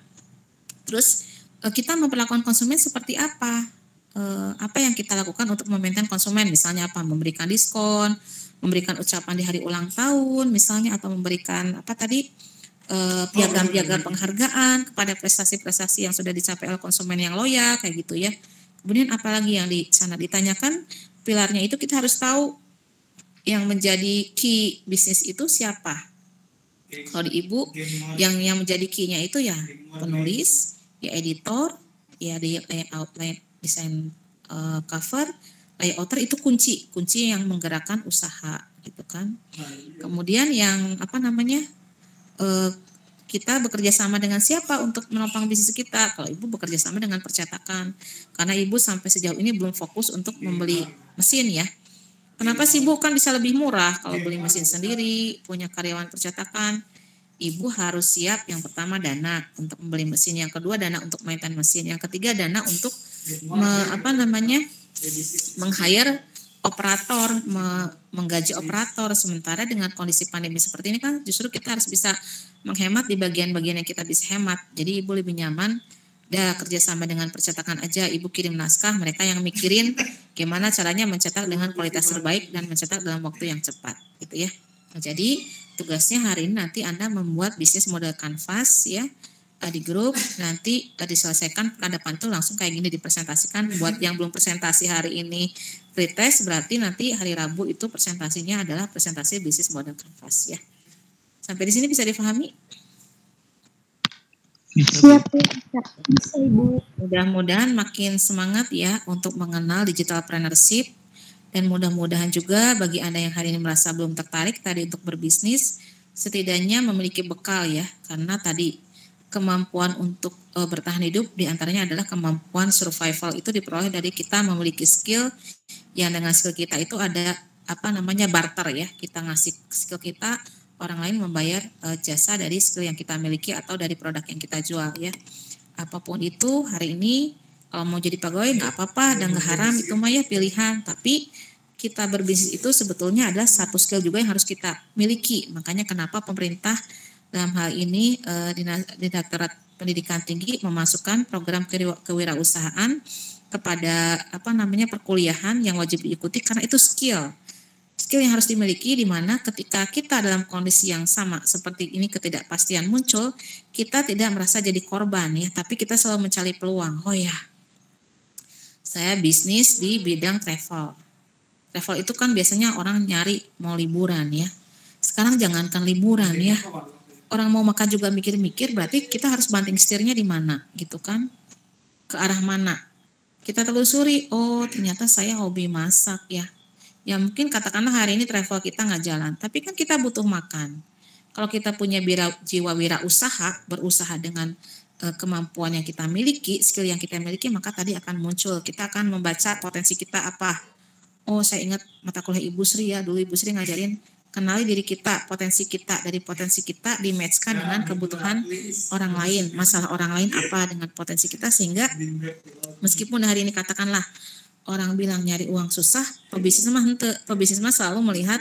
Terus kita memperlakukan konsumen seperti apa? Apa yang kita lakukan untuk memaintain konsumen? Misalnya apa? Memberikan diskon, memberikan ucapan di hari ulang tahun misalnya, atau memberikan apa tadi? Piagam-piagam penghargaan kepada prestasi-prestasi yang sudah dicapai oleh konsumen yang loyal kayak gitu ya. Kemudian apalagi yang di sana ditanyakan, pilarnya itu kita harus tahu yang menjadi key bisnis itu siapa. Kalau di Ibu yang menjadi key-nya itu ya penulis, ya editor, ya di layout, desain cover, layouter itu kunci yang menggerakkan usaha gitu kan. Kemudian yang apa namanya? Kita bekerja sama dengan siapa untuk menopang bisnis kita? Kalau Ibu bekerja sama dengan percetakan, karena Ibu sampai sejauh ini belum fokus untuk membeli mesin ya. Kenapa sih Bu? Kan bisa lebih murah kalau beli mesin sendiri, punya karyawan percetakan. Ibu harus siap yang pertama dana untuk membeli mesin, yang kedua dana untuk maintain mesin, yang ketiga dana untuk meng-hire operator, menggaji operator. Sementara dengan kondisi pandemi seperti ini kan justru kita harus bisa menghemat di bagian-bagian yang kita bisa hemat. Jadi Ibu lebih nyaman kerjasama dengan percetakan aja. Ibu kirim naskah, mereka yang mikirin gimana caranya mencetak dengan kualitas terbaik dan mencetak dalam waktu yang cepat gitu ya. Nah, jadi tugasnya hari ini nanti Anda membuat bisnis model Canvas ya di grup, nanti diselesaikan pekan depan tuh langsung kayak gini dipresentasikan. Buat yang belum presentasi hari ini pretest, berarti nanti hari Rabu itu presentasinya adalah presentasi bisnis model Canvas ya. Sampai di sini bisa difahami? Siap, bisa Ibu. Mudah-mudahan makin semangat ya untuk mengenal digital entrepreneurship, dan mudah-mudahan juga bagi Anda yang hari ini merasa belum tertarik tadi untuk berbisnis, setidaknya memiliki bekal ya, karena tadi kemampuan untuk bertahan hidup diantaranya adalah kemampuan survival, itu diperoleh dari kita memiliki skill yang dengan skill kita itu ada barter ya, kita ngasih skill kita, orang lain membayar jasa dari skill yang kita miliki atau dari produk yang kita jual ya. Apapun itu hari ini kalau mau jadi pegawai nggak apa-apa dan nggak haram, itu mah ya pilihan. Tapi kita berbisnis itu sebetulnya adalah satu skill juga yang harus kita miliki. Makanya kenapa pemerintah dalam hal ini Direktorat Pendidikan Tinggi memasukkan program kewirausahaan kepada perkuliahan yang wajib diikuti, karena itu skill yang harus dimiliki, di mana ketika kita dalam kondisi yang sama seperti ini, ketidakpastian muncul, kita tidak merasa jadi korban ya, tapi kita selalu mencari peluang. Oh ya, saya bisnis di bidang travel itu kan biasanya orang nyari mau liburan ya. Sekarang jangankan liburan ya, orang mau makan juga mikir-mikir, berarti kita harus banting setirnya di mana gitu kan, ke arah mana. Kita telusuri, oh ternyata saya hobi masak ya. Ya mungkin katakanlah hari ini travel kita nggak jalan, tapi kan kita butuh makan. Kalau kita punya jiwa wirausaha, berusaha dengan kemampuan yang kita miliki, skill yang kita miliki, maka tadi akan muncul, kita akan membaca potensi kita apa. Oh saya ingat mata kuliah Ibu Sri ya, dulu Ibu Sri ngajarin kenali diri kita, potensi kita, dari potensi kita dimatchkan dengan kebutuhan orang lain, masalah orang lain apa dengan potensi kita, sehingga meskipun hari ini katakanlah orang bilang nyari uang susah, pebisnis mah selalu melihat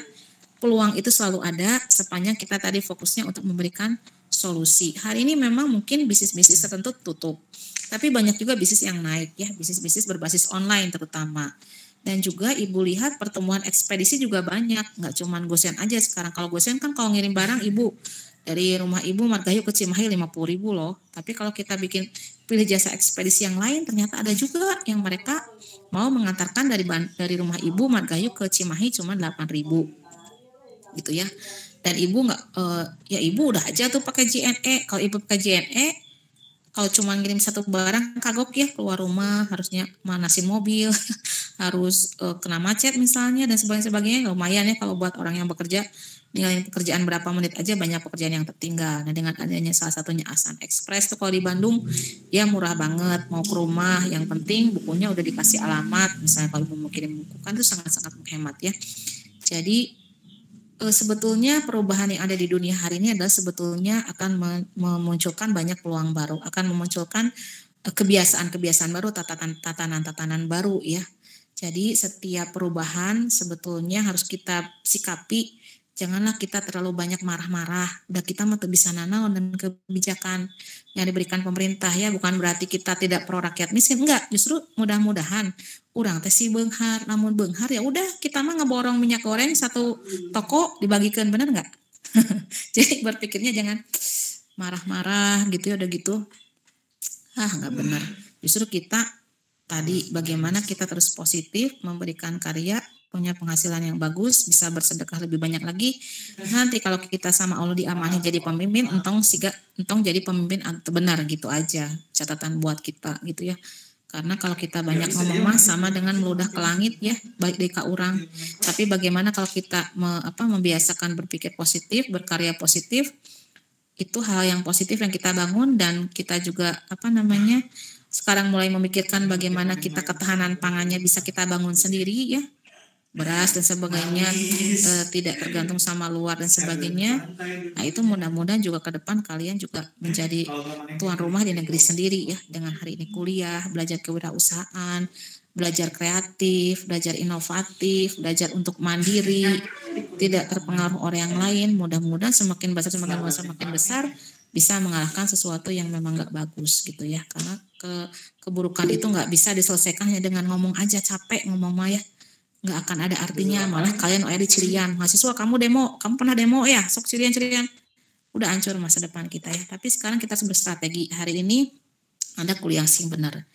peluang itu selalu ada sepanjang kita tadi fokusnya untuk memberikan solusi. Hari ini memang mungkin bisnis-bisnis tertentu tutup, tapi banyak juga bisnis yang naik ya, bisnis-bisnis berbasis online terutama. Dan juga Ibu lihat pertemuan ekspedisi juga banyak, nggak cuma Gosen aja sekarang. Kalau Gosen kan kalau ngirim barang Ibu dari rumah Ibu Margahayu ke Cimahi 50.000 loh. Tapi kalau kita pilih jasa ekspedisi yang lain, ternyata ada juga yang mereka mau mengantarkan dari rumah Ibu Margahayu ke Cimahi cuma 8.000 gitu ya. Dan Ibu nggak ya Ibu udah aja tuh pakai JNE. Kalau Ibu pakai JNE, kalau cuma ngirim satu barang kagok ya, keluar rumah harusnya manasin mobil harus kena macet misalnya dan sebagainya, lumayan ya kalau buat orang yang bekerja, ninggalin pekerjaan berapa menit aja banyak pekerjaan yang tertinggal. Nah dengan adanya salah satunya Asan Express tuh kalau di Bandung ya murah banget, mau ke rumah yang penting bukunya udah dikasih alamat, misalnya kalau mau kirim buku kan itu sangat-sangat menghemat ya. Jadi sebetulnya perubahan yang ada di dunia hari ini adalah sebetulnya akan memunculkan banyak peluang baru, akan memunculkan kebiasaan-kebiasaan baru, tatanan-tatanan baru ya. Jadi setiap perubahan sebetulnya harus kita sikapi. Janganlah kita terlalu banyak marah-marah. Udah kita mah bisa nanaon dan kebijakan yang diberikan pemerintah ya. Bukan berarti kita tidak pro rakyat miskin. Enggak, justru mudah-mudahan urang teh si beunghar, namun beunghar ya udah kita mah ngeborong minyak goreng satu toko dibagikan, bener enggak? Jadi berpikirnya jangan marah-marah gitu ya, udah gitu. Enggak benar. Justru kita tadi bagaimana kita terus positif memberikan karya, punya penghasilan yang bagus, bisa bersedekah lebih banyak lagi. Nanti kalau kita sama Allah diamani jadi pemimpin, entong jadi pemimpin benar gitu aja. Catatan buat kita gitu ya. Karena kalau kita banyak ngomong mah sama dengan meludah ke langit ya, baik dari ka urang. Tapi bagaimana kalau kita membiasakan berpikir positif, berkarya positif, itu hal yang positif yang kita bangun dan kita juga sekarang mulai memikirkan bagaimana kita ketahanan pangannya bisa kita bangun sendiri ya. Beras dan sebagainya, tidak tergantung sama luar dan sebagainya. Nah itu mudah-mudahan juga ke depan kalian juga menjadi tuan rumah di negeri sendiri ya, dengan hari ini kuliah, belajar kewirausahaan, belajar kreatif, belajar inovatif, belajar untuk mandiri, tidak terpengaruh orang yang lain. Mudah-mudahan semakin besar bisa mengalahkan sesuatu yang memang nggak bagus gitu ya, karena keburukan itu nggak bisa diselesaikan hanya dengan ngomong aja, capek ngomong mah ya. Nggak akan ada artinya, malah kalian di cirian mahasiswa, kamu pernah demo ya, sok cirian udah hancur masa depan kita ya. Tapi sekarang kita harus berstrategi. Hari ini Anda kuliah sing benar,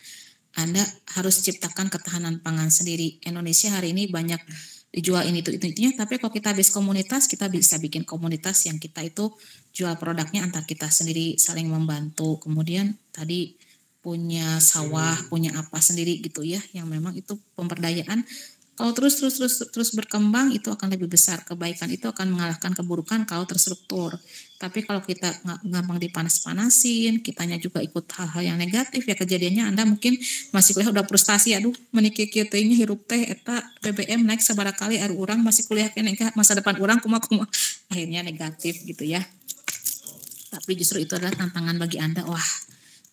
Anda harus ciptakan ketahanan pangan sendiri. Indonesia hari ini banyak dijual ini itunya, tapi kalau kita base komunitas, kita bisa bikin komunitas yang kita itu jual produknya antar kita sendiri, saling membantu. Kemudian tadi punya sawah, punya apa sendiri gitu ya, yang memang itu pemberdayaan. Kalau terus berkembang itu akan lebih besar. Kebaikan itu akan mengalahkan keburukan kalau terstruktur. Tapi kalau kita gampang dipanas-panasin, kitanya juga ikut hal-hal yang negatif ya, kejadiannya Anda mungkin masih kuliah udah frustasi, aduh menikih kieu teh hirup teh eta BBM naik sabaraha kali, aduh urang masih kuliah kene masa depan urang kumaha akhirnya negatif gitu ya. Tapi justru itu adalah tantangan bagi Anda. Wah,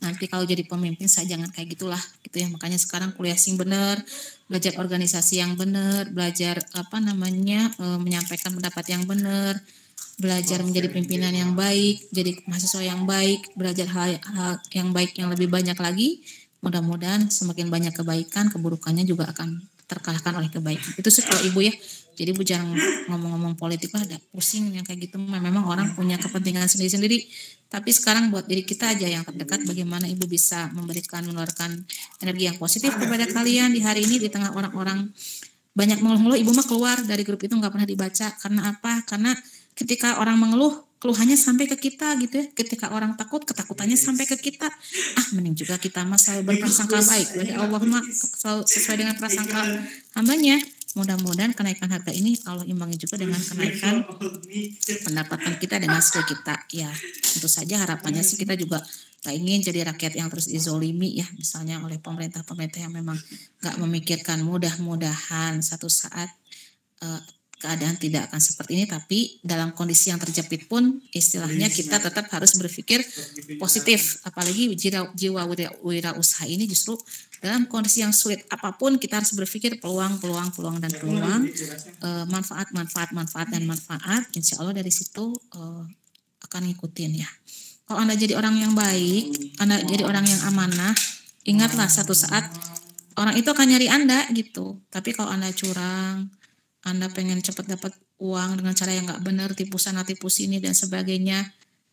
nanti kalau jadi pemimpin saya jangan kayak gitulah gitu ya. Makanya sekarang kuliah sing bener, belajar organisasi yang bener, belajar menyampaikan pendapat yang bener, belajar menjadi pimpinan yang baik, jadi mahasiswa yang baik, belajar hal yang baik yang lebih banyak lagi. Mudah-mudahan semakin banyak kebaikan, keburukannya juga akan terkalahkan oleh kebaikan. Itu sih kalau Ibu ya. Jadi Bu jangan ngomong-ngomong politik lah, ada pusing yang kayak gitu. Memang orang punya kepentingan sendiri-sendiri. Tapi sekarang buat diri kita aja yang terdekat, bagaimana Ibu bisa menularkan energi yang positif kepada kalian di hari ini, di tengah orang-orang banyak mengeluh-ngeluh. Ibu mah keluar dari grup itu nggak pernah dibaca. Karena apa? Karena ketika orang mengeluh, keluhannya sampai ke kita gitu ya. Ketika orang takut, ketakutannya sampai ke kita. Mending juga kita mah selalu berprasangka baik. Jadi Allah mah selalu sesuai dengan prasangka hambanya. Mudah-mudahan kenaikan harga ini Allah imbangi juga dengan kenaikan pendapatan kita dengan skill kita. Ya, tentu saja harapannya sih kita juga gak ingin jadi rakyat yang terus dizolimi ya, misalnya oleh pemerintah-pemerintah yang memang gak memikirkan. Mudah-mudahan satu saat keadaan tidak akan seperti ini, tapi dalam kondisi yang terjepit pun istilahnya kita tetap harus berpikir positif. Apalagi jiwa wirausaha ini justru dalam kondisi yang sulit apapun kita harus berpikir peluang dan peluang, manfaat. Insya Allah dari situ akan ngikutin ya. Kalau Anda jadi orang yang baik, Anda jadi orang yang amanah, ingatlah satu saat orang itu akan nyari Anda gitu. Tapi kalau Anda curang, Anda pengen cepat dapat uang dengan cara yang nggak benar, tipu sana tipu sini dan sebagainya,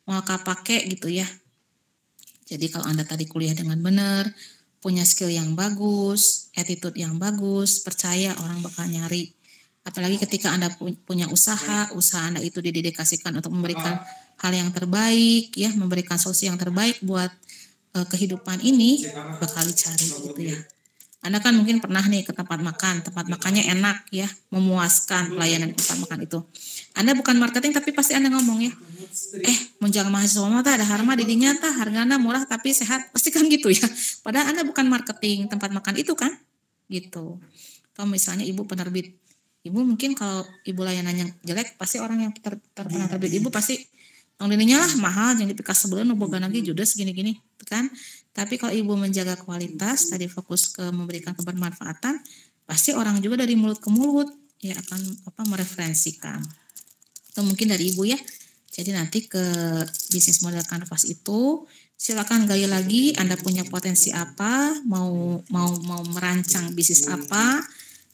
mau pakai gitu ya. Jadi kalau Anda tadi kuliah dengan benar, punya skill yang bagus, attitude yang bagus, percaya orang bakal nyari. Apalagi ketika Anda punya usaha Anda itu didedikasikan untuk memberikan hal yang terbaik ya, memberikan solusi yang terbaik buat kehidupan ini, bakal dicari gitu ya. Anda kan mungkin pernah nih ke tempat makannya enak ya, memuaskan pelayanan tempat makan itu. Anda bukan marketing tapi pasti Anda ngomong ya, menjang mahasiswa mah ada harma didinya tah hargana murah tapi sehat, pasti kan gitu ya. Padahal Anda bukan marketing tempat makan itu kan, gitu. Atau misalnya ibu penerbit, ibu mungkin kalau ibu layanannya jelek, pasti orang yang pernah terbit ibu pasti yang dininya lah mahal, yang dipikas sebelum boga lagi judes gini-gini, kan? Tapi kalau ibu menjaga kualitas, tadi fokus ke memberikan kebermanfaatan, pasti orang juga dari mulut ke mulut ya akan mereferensikan. Atau mungkin dari ibu ya. Jadi nanti ke bisnis model kanvas itu silakan gali lagi, Anda punya potensi apa, mau merancang bisnis apa,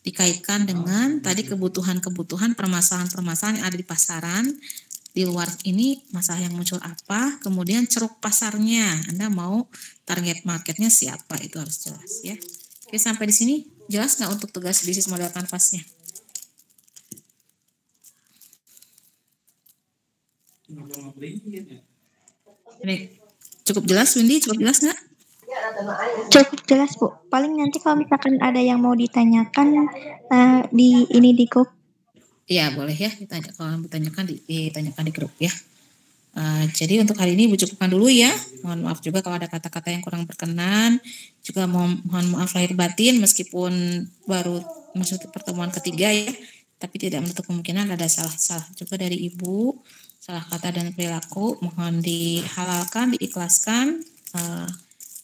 dikaitkan dengan tadi kebutuhan-kebutuhan, permasalahan-permasalahan yang ada di pasaran. Di luar ini masalah yang muncul apa, kemudian ceruk pasarnya, Anda mau target marketnya siapa, itu harus jelas ya. Oke, sampai di sini jelas nggak untuk tugas bisnis model kanvasnya? Ini cukup jelas, Windy? Cukup jelas nggak? Cukup jelas, Bu. Paling nanti kalau misalkan ada yang mau ditanyakan di grup. Iya, boleh ya, kalau ditanyakan di grup ya. Jadi untuk hari ini Ibu cukupkan dulu ya. Mohon maaf juga kalau ada kata-kata yang kurang berkenan. Juga mohon maaf lahir batin meskipun baru masuk pertemuan ketiga ya. Tapi tidak menutup kemungkinan ada salah-salah juga dari Ibu. Salah kata dan perilaku mohon dihalalkan, diikhlaskan,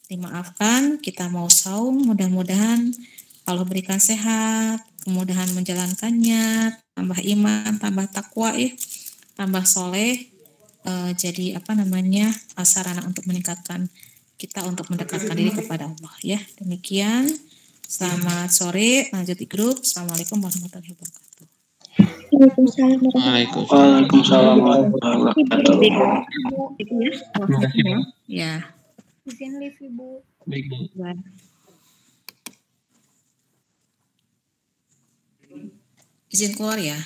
dimaafkan. Kita mau saum, mudah-mudahan Allah berikan sehat, kemudahan menjalankannya, tambah iman, tambah takwa ya, tambah soleh. Jadi sarana untuk meningkatkan kita untuk mendekatkan diri kepada Allah ya. Demikian. Selamat sore. Lanjut di grup. Assalamualaikum warahmatullahi wabarakatuh. Waalaikumsalam warahmatullahi wabarakatuh. Ya. Izin live Ibu. Izin keluar ya.